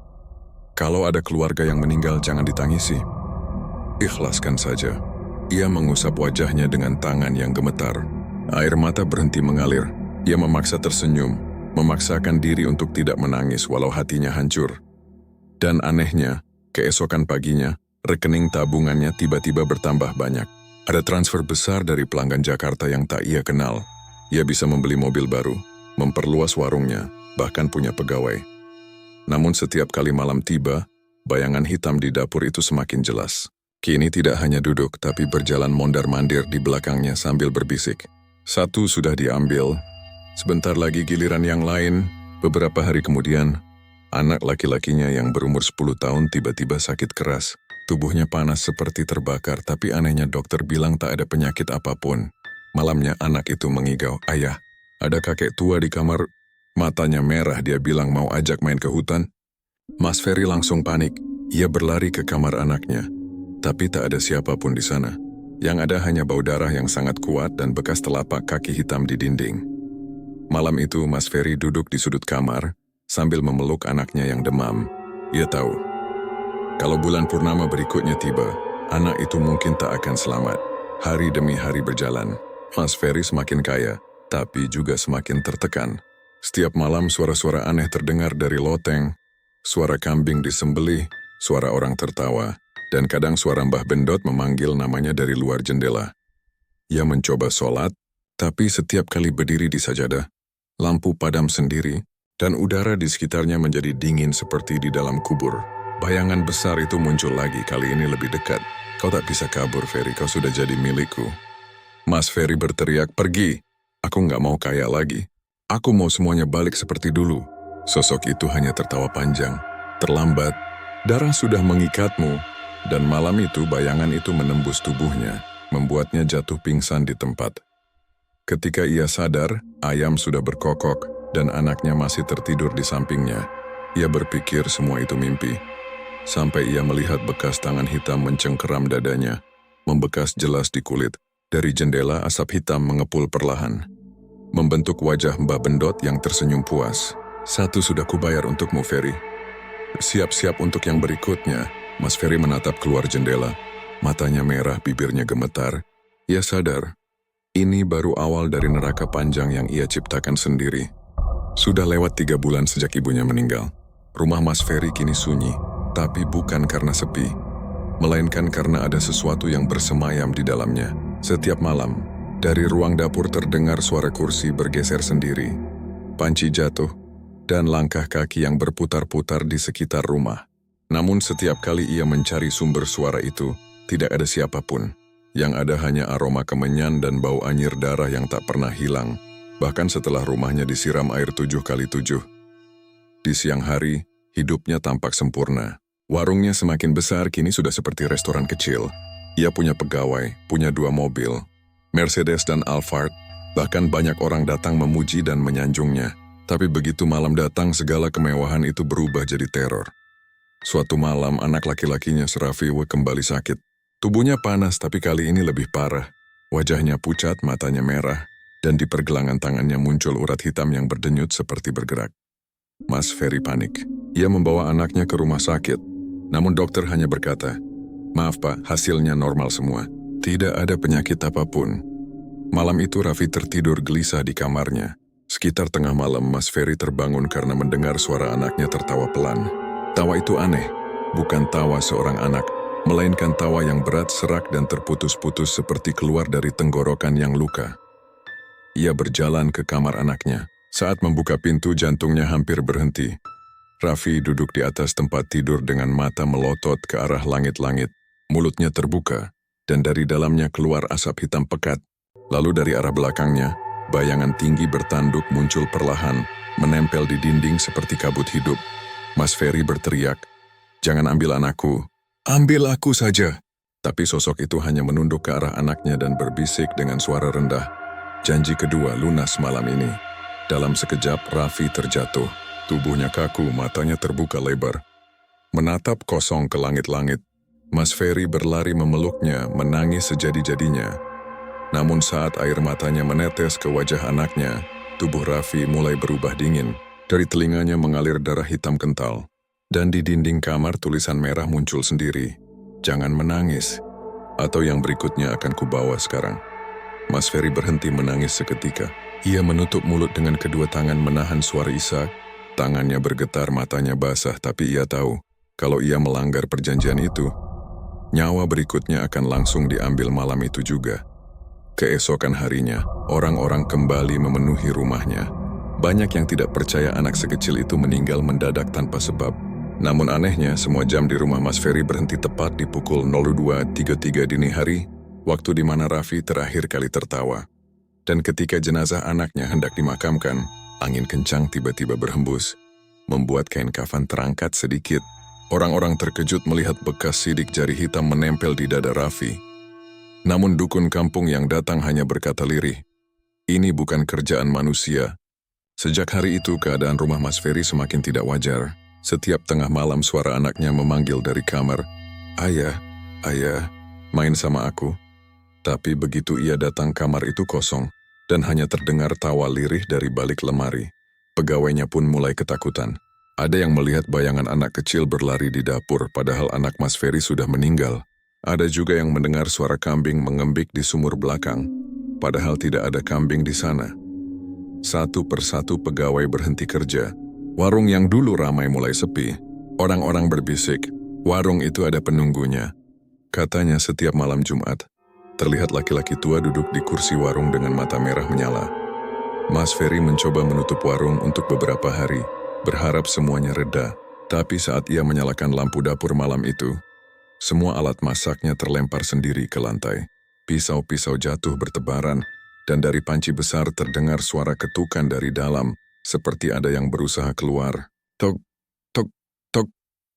Kalau ada keluarga yang meninggal, jangan ditangisi. Ikhlaskan saja. Ia mengusap wajahnya dengan tangan yang gemetar. Air mata berhenti mengalir. Ia memaksa tersenyum, memaksakan diri untuk tidak menangis walau hatinya hancur. Dan anehnya, keesokan paginya, rekening tabungannya tiba-tiba bertambah banyak. Ada transfer besar dari pelanggan Jakarta yang tak ia kenal. Ia bisa membeli mobil baru, memperluas warungnya, bahkan punya pegawai. Namun setiap kali malam tiba, bayangan hitam di dapur itu semakin jelas. Kini tidak hanya duduk, tapi berjalan mondar-mandir di belakangnya sambil berbisik. Satu sudah diambil, sebentar lagi giliran yang lain. Beberapa hari kemudian, anak laki-lakinya yang berumur 10 tahun tiba-tiba sakit keras. Tubuhnya panas seperti terbakar, tapi anehnya dokter bilang tak ada penyakit apapun. Malamnya anak itu mengigau, "Ayah, ada kakek tua di kamar." Matanya merah, dia bilang mau ajak main ke hutan. Mas Ferry langsung panik. Ia berlari ke kamar anaknya. Tapi tak ada siapapun di sana. Yang ada hanya bau darah yang sangat kuat dan bekas telapak kaki hitam di dinding. Malam itu Mas Ferry duduk di sudut kamar sambil memeluk anaknya yang demam. Ia tahu, kalau bulan purnama berikutnya tiba, anak itu mungkin tak akan selamat. Hari demi hari berjalan. Mas Ferry semakin kaya, tapi juga semakin tertekan. Setiap malam suara-suara aneh terdengar dari loteng. Suara kambing disembelih, suara orang tertawa, dan kadang suara Mbah Bendot memanggil namanya dari luar jendela. Ia mencoba sholat, tapi setiap kali berdiri di sajadah, lampu padam sendiri, dan udara di sekitarnya menjadi dingin seperti di dalam kubur. Bayangan besar itu muncul lagi, kali ini lebih dekat. Kau tak bisa kabur, Ferry, kau sudah jadi milikku. Mas Ferry berteriak, pergi. Aku nggak mau kaya lagi. Aku mau semuanya balik seperti dulu. Sosok itu hanya tertawa panjang. Terlambat, darah sudah mengikatmu. Dan malam itu bayangan itu menembus tubuhnya, membuatnya jatuh pingsan di tempat. Ketika ia sadar, ayam sudah berkokok dan anaknya masih tertidur di sampingnya. Ia berpikir semua itu mimpi. Sampai ia melihat bekas tangan hitam mencengkeram dadanya, membekas jelas di kulit. Dari jendela asap hitam mengepul perlahan, membentuk wajah Mbah Bendot yang tersenyum puas. Satu sudah kubayar untukmu, Ferry. Siap-siap untuk yang berikutnya. Mas Ferry menatap keluar jendela. Matanya merah, bibirnya gemetar. Ia sadar, ini baru awal dari neraka panjang yang ia ciptakan sendiri. Sudah lewat 3 bulan sejak ibunya meninggal. Rumah Mas Ferry kini sunyi. Tapi bukan karena sepi, melainkan karena ada sesuatu yang bersemayam di dalamnya. Setiap malam, dari ruang dapur terdengar suara kursi bergeser sendiri, panci jatuh, dan langkah kaki yang berputar-putar di sekitar rumah. Namun setiap kali ia mencari sumber suara itu, tidak ada siapapun. Yang ada hanya aroma kemenyan dan bau anyir darah yang tak pernah hilang, bahkan setelah rumahnya disiram air 7 kali 7. Di siang hari, hidupnya tampak sempurna. Warungnya semakin besar, kini sudah seperti restoran kecil. Ia punya pegawai, punya 2 mobil, Mercedes dan Alphard. Bahkan banyak orang datang memuji dan menyanjungnya. Tapi begitu malam datang, segala kemewahan itu berubah jadi teror. Suatu malam, anak laki-lakinya Serafiwe kembali sakit. Tubuhnya panas, tapi kali ini lebih parah. Wajahnya pucat, matanya merah, dan di pergelangan tangannya muncul urat hitam yang berdenyut seperti bergerak. Mas Ferry panik. Ia membawa anaknya ke rumah sakit. Namun dokter hanya berkata, "Maaf Pak, hasilnya normal semua. Tidak ada penyakit apapun." Malam itu Raffi tertidur gelisah di kamarnya. Sekitar tengah malam, Mas Ferry terbangun karena mendengar suara anaknya tertawa pelan. Tawa itu aneh, bukan tawa seorang anak, melainkan tawa yang berat, serak dan terputus-putus seperti keluar dari tenggorokan yang luka. Ia berjalan ke kamar anaknya. Saat membuka pintu, jantungnya hampir berhenti. Raffi duduk di atas tempat tidur dengan mata melotot ke arah langit-langit. Mulutnya terbuka, dan dari dalamnya keluar asap hitam pekat. Lalu dari arah belakangnya, bayangan tinggi bertanduk muncul perlahan, menempel di dinding seperti kabut hidup. Mas Ferry berteriak, "Jangan ambil anakku, ambil aku saja." Tapi sosok itu hanya menunduk ke arah anaknya dan berbisik dengan suara rendah, "Janji kedua lunas malam ini." Dalam sekejap, Raffi terjatuh. Tubuhnya kaku, matanya terbuka lebar. Menatap kosong ke langit-langit, Mas Ferry berlari memeluknya, menangis sejadi-jadinya. Namun saat air matanya menetes ke wajah anaknya, tubuh Raffi mulai berubah dingin. Dari telinganya mengalir darah hitam kental. Dan di dinding kamar tulisan merah muncul sendiri, "Jangan menangis, atau yang berikutnya akan kubawa sekarang." Mas Ferry berhenti menangis seketika. Ia menutup mulut dengan kedua tangan menahan suara isak. Tangannya bergetar, matanya basah, tapi ia tahu, kalau ia melanggar perjanjian itu, nyawa berikutnya akan langsung diambil malam itu juga. Keesokan harinya, orang-orang kembali memenuhi rumahnya. Banyak yang tidak percaya anak sekecil itu meninggal mendadak tanpa sebab. Namun anehnya, semua jam di rumah Mas Ferry berhenti tepat di pukul 02.33 dini hari, waktu di mana Raffi terakhir kali tertawa. Dan ketika jenazah anaknya hendak dimakamkan, angin kencang tiba-tiba berhembus, membuat kain kafan terangkat sedikit. Orang-orang terkejut melihat bekas sidik jari hitam menempel di dada Raffi. Namun dukun kampung yang datang hanya berkata lirih, "Ini bukan kerjaan manusia." Sejak hari itu keadaan rumah Mas Ferry semakin tidak wajar. Setiap tengah malam suara anaknya memanggil dari kamar, "Ayah, ayah, main sama aku." Tapi begitu ia datang, kamar itu kosong, dan hanya terdengar tawa lirih dari balik lemari. Pegawainya pun mulai ketakutan. Ada yang melihat bayangan anak kecil berlari di dapur, padahal anak Mas Ferry sudah meninggal. Ada juga yang mendengar suara kambing mengembik di sumur belakang, padahal tidak ada kambing di sana. Satu persatu pegawai berhenti kerja. Warung yang dulu ramai mulai sepi. Orang-orang berbisik, warung itu ada penunggunya. Katanya setiap malam Jumat, terlihat laki-laki tua duduk di kursi warung dengan mata merah menyala. Mas Ferry mencoba menutup warung untuk beberapa hari, berharap semuanya reda. Tapi saat ia menyalakan lampu dapur malam itu, semua alat masaknya terlempar sendiri ke lantai. Pisau-pisau jatuh bertebaran, dan dari panci besar terdengar suara ketukan dari dalam, seperti ada yang berusaha keluar. Tok, tok, tok.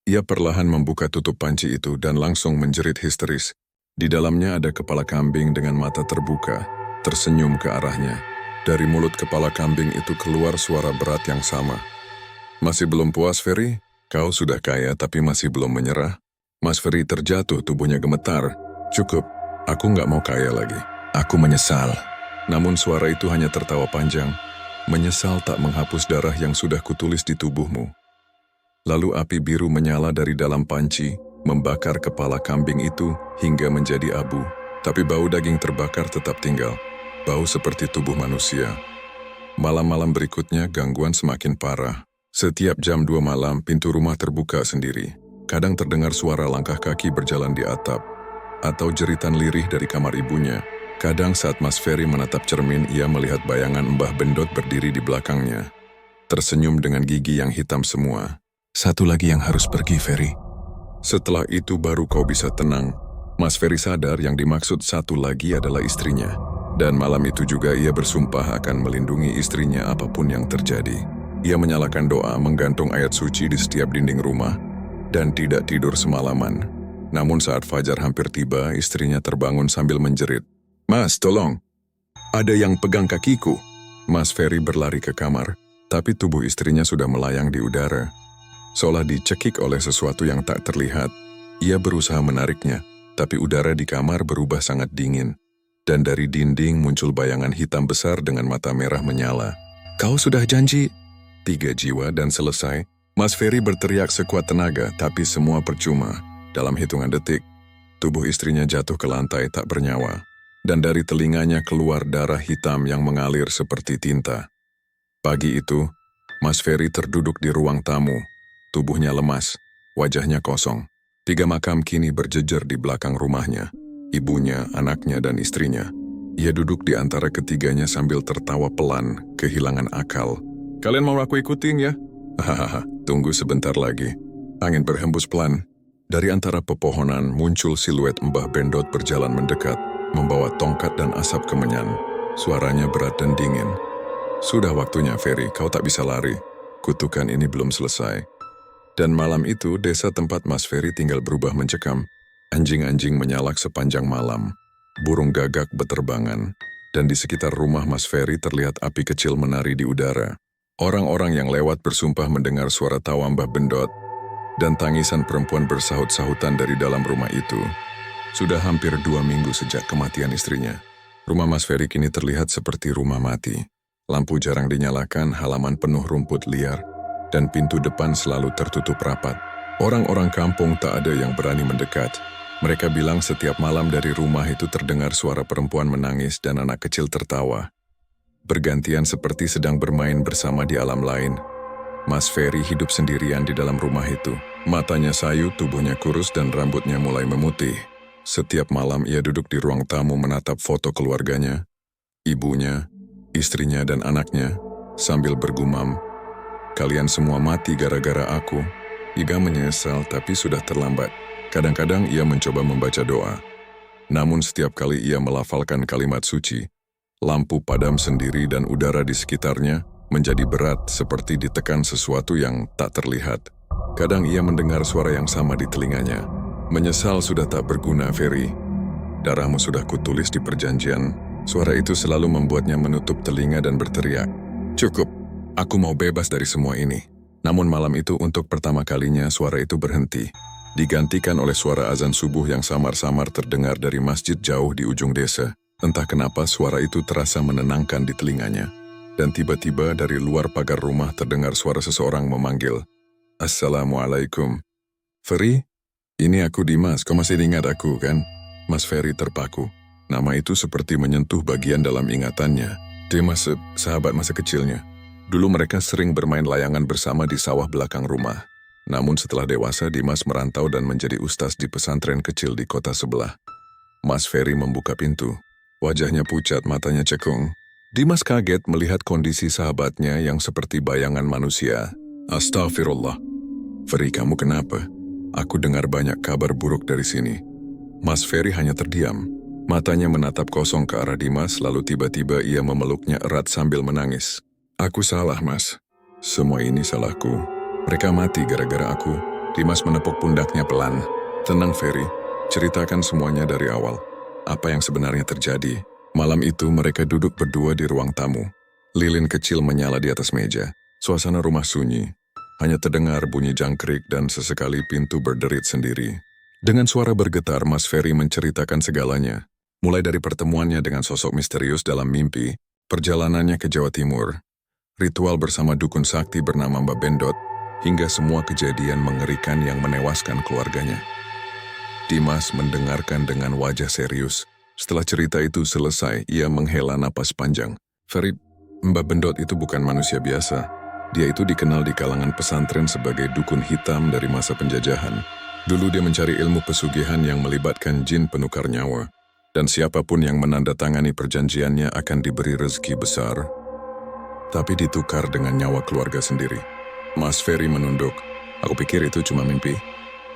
Ia perlahan membuka tutup panci itu dan langsung menjerit histeris. Di dalamnya ada kepala kambing dengan mata terbuka, tersenyum ke arahnya. Dari mulut kepala kambing itu keluar suara berat yang sama. "Masih belum puas, Ferry? Kau sudah kaya tapi masih belum menyerah?" Mas Ferry terjatuh, tubuhnya gemetar. "Cukup, aku nggak mau kaya lagi. Aku menyesal." Namun suara itu hanya tertawa panjang. "Menyesal tak menghapus darah yang sudah kutulis di tubuhmu." Lalu api biru menyala dari dalam panci, membakar kepala kambing itu hingga menjadi abu. Tapi bau daging terbakar tetap tinggal. Bau seperti tubuh manusia. Malam-malam berikutnya gangguan semakin parah. Setiap jam 2 malam pintu rumah terbuka sendiri. Kadang terdengar suara langkah kaki berjalan di atap, atau jeritan lirih dari kamar ibunya. Kadang saat Mas Ferry menatap cermin, ia melihat bayangan Mbah Bendot berdiri di belakangnya. Tersenyum dengan gigi yang hitam semua. "Satu lagi yang harus pergi, Ferry. Setelah itu baru kau bisa tenang." Mas Ferry sadar yang dimaksud satu lagi adalah istrinya. Dan malam itu juga ia bersumpah akan melindungi istrinya apapun yang terjadi. Ia menyalakan doa, menggantung ayat suci di setiap dinding rumah, dan tidak tidur semalaman. Namun saat fajar hampir tiba, istrinya terbangun sambil menjerit, "Mas, tolong! Ada yang pegang kakiku." Mas Ferry berlari ke kamar, tapi tubuh istrinya sudah melayang di udara. Seolah dicekik oleh sesuatu yang tak terlihat. Ia berusaha menariknya, tapi udara di kamar berubah sangat dingin. Dan dari dinding muncul bayangan hitam besar dengan mata merah menyala. "Kau sudah janji 3 jiwa dan selesai." Mas Ferry berteriak sekuat tenaga, tapi semua percuma. Dalam hitungan detik, tubuh istrinya jatuh ke lantai tak bernyawa. Dan dari telinganya keluar darah hitam yang mengalir seperti tinta. Pagi itu, Mas Ferry terduduk di ruang tamu. Tubuhnya lemas, wajahnya kosong. 3 makam kini berjejer di belakang rumahnya. Ibunya, anaknya, dan istrinya. Ia duduk di antara ketiganya sambil tertawa pelan, kehilangan akal. "Kalian mau aku ikutin ya?" "Hahaha, tunggu sebentar lagi." Angin berhembus pelan. Dari antara pepohonan muncul siluet Mbah Bendot berjalan mendekat, membawa tongkat dan asap kemenyan. Suaranya berat dan dingin. "Sudah waktunya, Ferry, kau tak bisa lari. Kutukan ini belum selesai." Dan malam itu, desa tempat Mas Ferry tinggal berubah mencekam. Anjing-anjing menyalak sepanjang malam. Burung gagak beterbangan. Dan di sekitar rumah Mas Ferry terlihat api kecil menari di udara. Orang-orang yang lewat bersumpah mendengar suara tawa Mbah Bendot dan tangisan perempuan bersahut-sahutan dari dalam rumah itu. Sudah hampir 2 minggu sejak kematian istrinya. Rumah Mas Ferry kini terlihat seperti rumah mati. Lampu jarang dinyalakan, halaman penuh rumput liar, dan pintu depan selalu tertutup rapat. Orang-orang kampung tak ada yang berani mendekat. Mereka bilang setiap malam dari rumah itu terdengar suara perempuan menangis dan anak kecil tertawa. Bergantian seperti sedang bermain bersama di alam lain. Mas Ferry hidup sendirian di dalam rumah itu. Matanya sayu, tubuhnya kurus dan rambutnya mulai memutih. Setiap malam ia duduk di ruang tamu menatap foto keluarganya, ibunya, istrinya dan anaknya, sambil bergumam, "Kalian semua mati gara-gara aku." Ia menyesal tapi sudah terlambat. Kadang-kadang ia mencoba membaca doa. Namun setiap kali ia melafalkan kalimat suci, lampu padam sendiri dan udara di sekitarnya menjadi berat seperti ditekan sesuatu yang tak terlihat. Kadang ia mendengar suara yang sama di telinganya. "Menyesal sudah tak berguna, Ferry. Darahmu sudah kutulis di perjanjian." Suara itu selalu membuatnya menutup telinga dan berteriak, "Cukup, aku mau bebas dari semua ini." Namun malam itu untuk pertama kalinya suara itu berhenti. Digantikan oleh suara azan subuh yang samar-samar terdengar dari masjid jauh di ujung desa. Entah kenapa suara itu terasa menenangkan di telinganya. Dan tiba-tiba dari luar pagar rumah terdengar suara seseorang memanggil, "Assalamualaikum." "Ferry, ini aku Dimas, kau masih ingat aku kan?" Mas Ferry terpaku. Nama itu seperti menyentuh bagian dalam ingatannya. Dimas, sahabat masa kecilnya. Dulu mereka sering bermain layangan bersama di sawah belakang rumah. Namun setelah dewasa, Dimas merantau dan menjadi ustaz di pesantren kecil di kota sebelah. Mas Ferry membuka pintu. Wajahnya pucat, matanya cekung. Dimas kaget melihat kondisi sahabatnya yang seperti bayangan manusia. "Astagfirullah. Ferry, kamu kenapa? Aku dengar banyak kabar buruk dari sini." Mas Ferry hanya terdiam. Matanya menatap kosong ke arah Dimas, lalu tiba-tiba ia memeluknya erat sambil menangis. "Aku salah, Mas. Semua ini salahku. Mereka mati gara-gara aku." Dimas menepuk pundaknya pelan. "Tenang, Ferry. Ceritakan semuanya dari awal. Apa yang sebenarnya terjadi?" Malam itu mereka duduk berdua di ruang tamu. Lilin kecil menyala di atas meja. Suasana rumah sunyi. Hanya terdengar bunyi jangkrik dan sesekali pintu berderit sendiri. Dengan suara bergetar, Mas Ferry menceritakan segalanya. Mulai dari pertemuannya dengan sosok misterius dalam mimpi, perjalanannya ke Jawa Timur, ritual bersama dukun sakti bernama Mbah Bendot, hingga semua kejadian mengerikan yang menewaskan keluarganya. Dimas mendengarkan dengan wajah serius. Setelah cerita itu selesai, ia menghela napas panjang. "Ferry, Mbah Bendot itu bukan manusia biasa. Dia itu dikenal di kalangan pesantren sebagai dukun hitam dari masa penjajahan. Dulu dia mencari ilmu pesugihan yang melibatkan jin penukar nyawa. Dan siapapun yang menandatangani perjanjiannya akan diberi rezeki besar, tapi ditukar dengan nyawa keluarga sendiri." Mas Ferry menunduk. "Aku pikir itu cuma mimpi.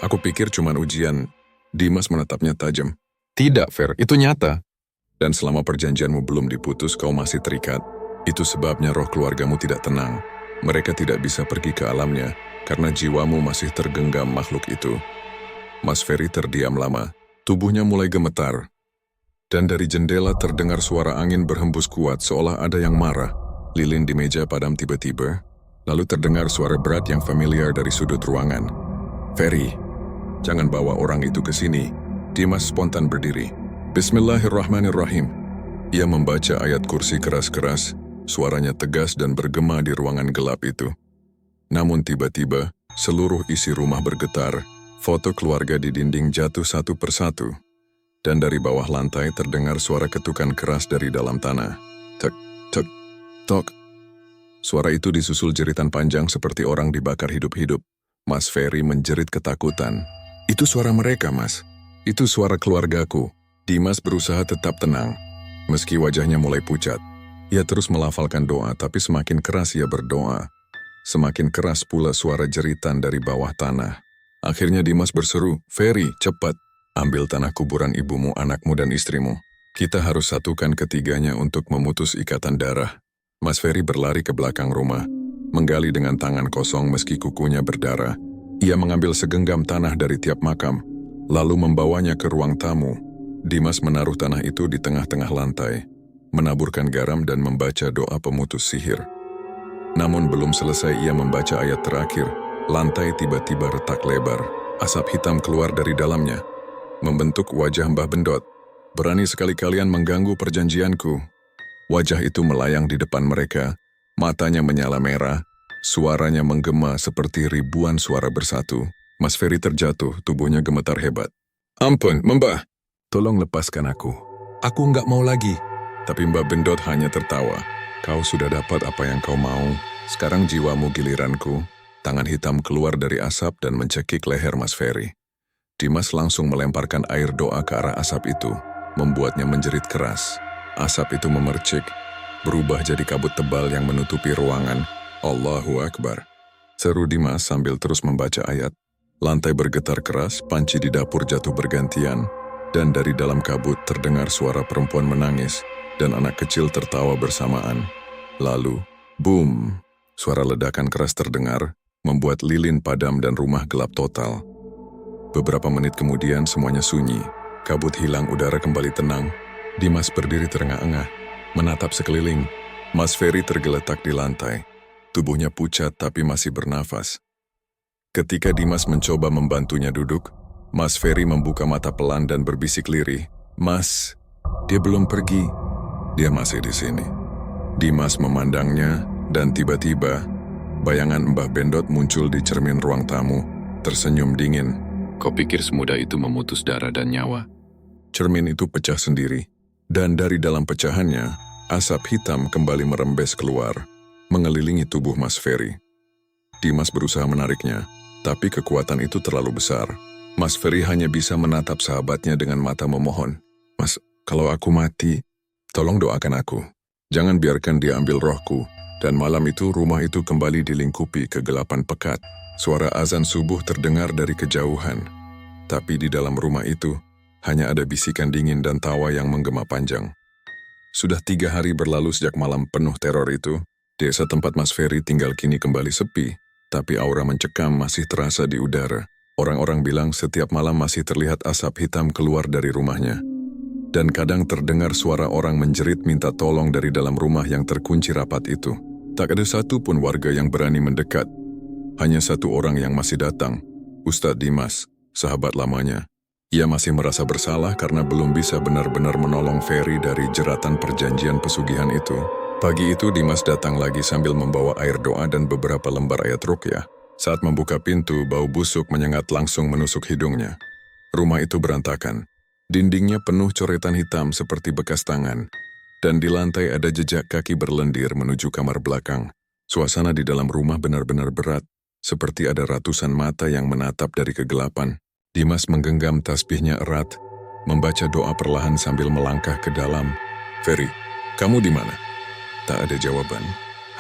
Aku pikir cuma ujian." Dimas menatapnya tajam. "Tidak, Fer, itu nyata. Dan selama perjanjianmu belum diputus, kau masih terikat. Itu sebabnya roh keluargamu tidak tenang. Mereka tidak bisa pergi ke alamnya, karena jiwamu masih tergenggam makhluk itu." Mas Ferry terdiam lama. Tubuhnya mulai gemetar. Dan dari jendela terdengar suara angin berhembus kuat seolah ada yang marah. Lilin di meja padam tiba-tiba. Lalu terdengar suara berat yang familiar dari sudut ruangan. "Ferry, jangan bawa orang itu ke sini." Dimas spontan berdiri. "Bismillahirrahmanirrahim." Ia membaca ayat kursi keras-keras, suaranya tegas dan bergema di ruangan gelap itu. Namun tiba-tiba, seluruh isi rumah bergetar, foto keluarga di dinding jatuh satu persatu. Dan dari bawah lantai terdengar suara ketukan keras dari dalam tanah. Tek, tek, tok. Suara itu disusul jeritan panjang seperti orang dibakar hidup-hidup. Mas Ferry menjerit ketakutan. "Itu suara mereka, Mas. Itu suara keluargaku." Dimas berusaha tetap tenang. Meski wajahnya mulai pucat, ia terus melafalkan doa, tapi semakin keras ia berdoa. Semakin keras pula suara jeritan dari bawah tanah. Akhirnya Dimas berseru, "Ferry, cepat. Ambil tanah kuburan ibumu, anakmu, dan istrimu. Kita harus satukan ketiganya untuk memutus ikatan darah." Mas Ferry berlari ke belakang rumah, menggali dengan tangan kosong meski kukunya berdarah. Ia mengambil segenggam tanah dari tiap makam, lalu membawanya ke ruang tamu. Dimas menaruh tanah itu di tengah-tengah lantai, menaburkan garam dan membaca doa pemutus sihir. Namun belum selesai ia membaca ayat terakhir, lantai tiba-tiba retak lebar. Asap hitam keluar dari dalamnya, membentuk wajah Mbah Bendot. Berani sekali kalian mengganggu perjanjianku. Wajah itu melayang di depan mereka, matanya menyala merah, suaranya menggema seperti ribuan suara bersatu. Mas Ferry terjatuh, tubuhnya gemetar hebat. Ampun, Mbah. Tolong lepaskan aku. Aku nggak mau lagi. Tapi Mbah Bendot hanya tertawa. Kau sudah dapat apa yang kau mau. Sekarang jiwamu giliranku. Tangan hitam keluar dari asap dan mencekik leher Mas Ferry. Dimas langsung melemparkan air doa ke arah asap itu, membuatnya menjerit keras. Asap itu memercik, berubah jadi kabut tebal yang menutupi ruangan. Allahu Akbar. Seru Dimas sambil terus membaca ayat. Lantai bergetar keras, panci di dapur jatuh bergantian, dan dari dalam kabut terdengar suara perempuan menangis, dan anak kecil tertawa bersamaan. Lalu, boom! Suara ledakan keras terdengar, membuat lilin padam dan rumah gelap total. Beberapa menit kemudian semuanya sunyi, kabut hilang, udara kembali tenang. Dimas berdiri terengah-engah, menatap sekeliling. Mas Ferry tergeletak di lantai. Tubuhnya pucat tapi masih bernafas. Ketika Dimas mencoba membantunya duduk, Mas Ferry membuka mata pelan dan berbisik lirih. Mas, dia belum pergi. Dia masih di sini. Dimas memandangnya dan tiba-tiba bayangan Mbah Bendot muncul di cermin ruang tamu, tersenyum dingin. Kau pikir semudah itu memutus darah dan nyawa? Cermin itu pecah sendiri, dan dari dalam pecahannya, asap hitam kembali merembes keluar, mengelilingi tubuh Mas Ferry. Dimas berusaha menariknya, tapi kekuatan itu terlalu besar. Mas Ferry hanya bisa menatap sahabatnya dengan mata memohon. Mas, kalau aku mati, tolong doakan aku. Jangan biarkan dia ambil rohku. Dan malam itu rumah itu kembali dilingkupi kegelapan pekat. Suara azan subuh terdengar dari kejauhan. Tapi di dalam rumah itu, hanya ada bisikan dingin dan tawa yang menggema panjang. Sudah 3 hari berlalu sejak malam penuh teror itu. Desa tempat Mas Ferry tinggal kini kembali sepi. Tapi aura mencekam masih terasa di udara. Orang-orang bilang setiap malam masih terlihat asap hitam keluar dari rumahnya. Dan kadang terdengar suara orang menjerit minta tolong dari dalam rumah yang terkunci rapat itu. Tak ada satu pun warga yang berani mendekat. Hanya satu orang yang masih datang, Ustadz Dimas, sahabat lamanya. Ia masih merasa bersalah karena belum bisa benar-benar menolong Ferry dari jeratan perjanjian pesugihan itu. Pagi itu Dimas datang lagi sambil membawa air doa dan beberapa lembar ayat ruqyah. Saat membuka pintu, bau busuk menyengat langsung menusuk hidungnya. Rumah itu berantakan. Dindingnya penuh coretan hitam seperti bekas tangan. Dan di lantai ada jejak kaki berlendir menuju kamar belakang. Suasana di dalam rumah benar-benar berat, seperti ada ratusan mata yang menatap dari kegelapan. Dimas menggenggam tasbihnya erat, membaca doa perlahan sambil melangkah ke dalam. Ferry, kamu di mana? Tak ada jawaban.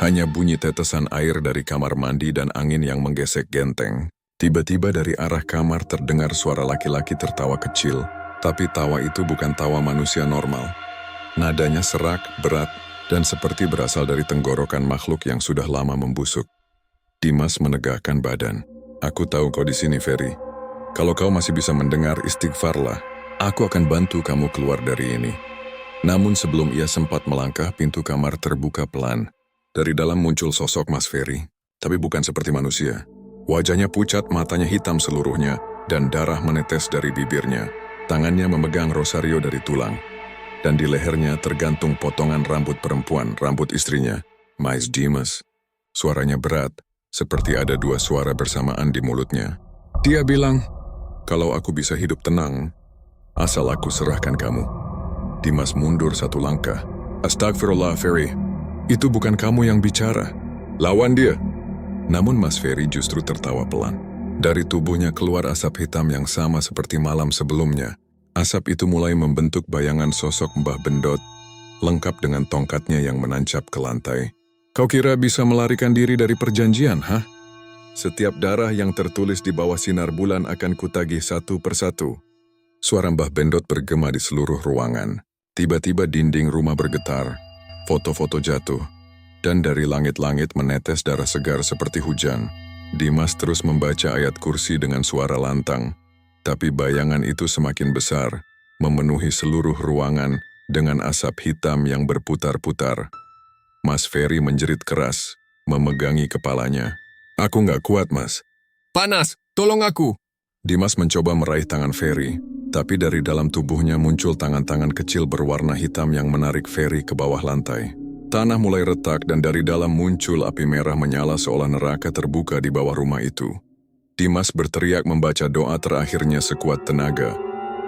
Hanya bunyi tetesan air dari kamar mandi dan angin yang menggesek genteng. Tiba-tiba dari arah kamar terdengar suara laki-laki tertawa kecil, tapi tawa itu bukan tawa manusia normal. Nadanya serak, berat, dan seperti berasal dari tenggorokan makhluk yang sudah lama membusuk. Dimas menegakkan badan. Aku tahu kau di sini, Ferry. Kalau kau masih bisa mendengar, istighfarlah. Aku akan bantu kamu keluar dari ini. Namun sebelum ia sempat melangkah, pintu kamar terbuka pelan. Dari dalam muncul sosok Mas Ferry, tapi bukan seperti manusia. Wajahnya pucat, matanya hitam seluruhnya, dan darah menetes dari bibirnya. Tangannya memegang rosario dari tulang. Dan di lehernya tergantung potongan rambut perempuan, rambut istrinya, Mais Dimas. Suaranya berat, seperti ada 2 suara bersamaan di mulutnya. Dia bilang, kalau aku bisa hidup tenang, asal aku serahkan kamu. Dimas mundur 1 langkah. Astagfirullah, Ferry. Itu bukan kamu yang bicara. Lawan dia. Namun Mas Ferry justru tertawa pelan. Dari tubuhnya keluar asap hitam yang sama seperti malam sebelumnya. Asap itu mulai membentuk bayangan sosok Mbah Bendot, lengkap dengan tongkatnya yang menancap ke lantai. Kau kira bisa melarikan diri dari perjanjian, hah? Setiap darah yang tertulis di bawah sinar bulan akan kutagih satu persatu. Suara Mbah Bendot bergema di seluruh ruangan. Tiba-tiba dinding rumah bergetar, foto-foto jatuh, dan dari langit-langit menetes darah segar seperti hujan. Dimas terus membaca ayat kursi dengan suara lantang, tapi bayangan itu semakin besar, memenuhi seluruh ruangan dengan asap hitam yang berputar-putar. Mas Ferry menjerit keras, memegangi kepalanya. Aku nggak kuat, Mas. Panas, tolong aku. Dimas mencoba meraih tangan Ferry, tapi dari dalam tubuhnya muncul tangan-tangan kecil berwarna hitam yang menarik Ferry ke bawah lantai. Tanah mulai retak dan dari dalam muncul api merah menyala seolah neraka terbuka di bawah rumah itu. Dimas berteriak membaca doa terakhirnya sekuat tenaga.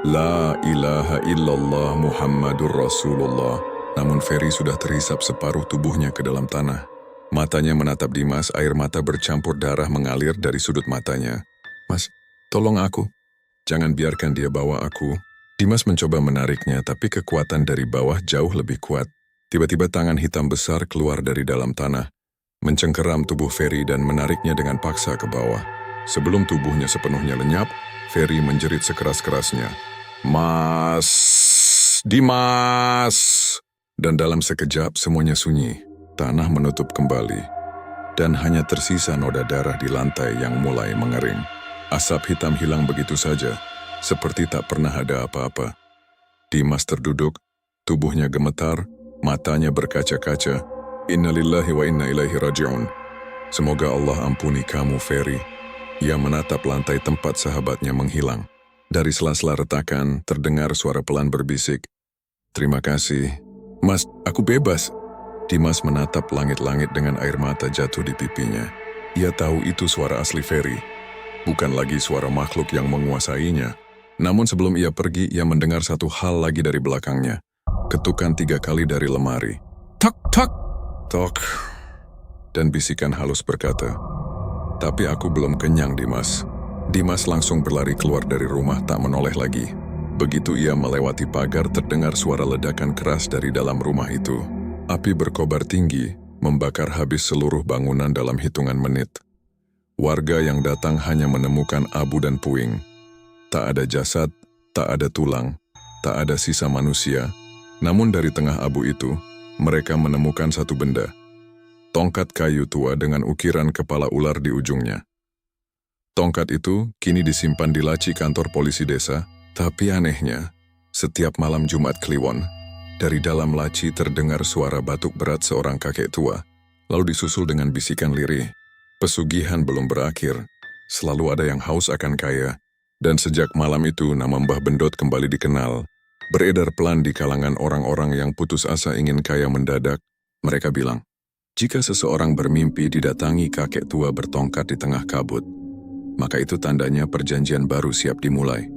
La ilaha illallah Muhammadur Rasulullah. Namun Ferry sudah terhisap separuh tubuhnya ke dalam tanah. Matanya menatap Dimas, air mata bercampur darah mengalir dari sudut matanya. Mas, tolong aku. Jangan biarkan dia bawa aku. Dimas mencoba menariknya, tapi kekuatan dari bawah jauh lebih kuat. Tiba-tiba tangan hitam besar keluar dari dalam tanah, mencengkeram tubuh Ferry dan menariknya dengan paksa ke bawah. Sebelum tubuhnya sepenuhnya lenyap, Ferry menjerit sekeras-kerasnya. Mas, Dimas! Dan dalam sekejap semuanya sunyi, tanah menutup kembali, dan hanya tersisa noda darah di lantai yang mulai mengering. Asap hitam hilang begitu saja, seperti tak pernah ada apa-apa. Dimas terduduk, tubuhnya gemetar, matanya berkaca-kaca. Innalillahi wa inna ilaihi raji'un. Semoga Allah ampuni kamu, Ferry. Ia menatap lantai tempat sahabatnya menghilang. Dari sela-sela retakan, terdengar suara pelan berbisik. Terima kasih. Mas, aku bebas. Dimas menatap langit-langit dengan air mata jatuh di pipinya. Ia tahu itu suara asli Ferry. Bukan lagi suara makhluk yang menguasainya. Namun sebelum ia pergi, ia mendengar satu hal lagi dari belakangnya. Ketukan 3 kali dari lemari. Tok, tok, tok. Dan bisikan halus berkata, tapi aku belum kenyang, Dimas. Dimas langsung berlari keluar dari rumah tak menoleh lagi. Begitu ia melewati pagar, terdengar suara ledakan keras dari dalam rumah itu. Api berkobar tinggi, membakar habis seluruh bangunan dalam hitungan menit. Warga yang datang hanya menemukan abu dan puing. Tak ada jasad, tak ada tulang, tak ada sisa manusia. Namun dari tengah abu itu, mereka menemukan satu benda. Tongkat kayu tua dengan ukiran kepala ular di ujungnya. Tongkat itu kini disimpan di laci kantor polisi desa, tapi anehnya, setiap malam Jumat Kliwon, dari dalam laci terdengar suara batuk berat seorang kakek tua, lalu disusul dengan bisikan lirih. Pesugihan belum berakhir, selalu ada yang haus akan kaya, dan sejak malam itu nama Mbah Bendot kembali dikenal. Beredar pelan di kalangan orang-orang yang putus asa ingin kaya mendadak. Mereka bilang, jika seseorang bermimpi didatangi kakek tua bertongkat di tengah kabut, maka itu tandanya perjanjian baru siap dimulai.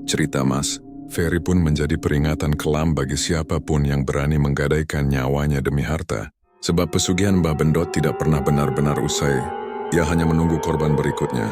Cerita Mas Ferry pun menjadi peringatan kelam bagi siapapun yang berani menggadaikan nyawanya demi harta. Sebab pesugihan Mbah Bendot tidak pernah benar-benar usai. Ia hanya menunggu korban berikutnya.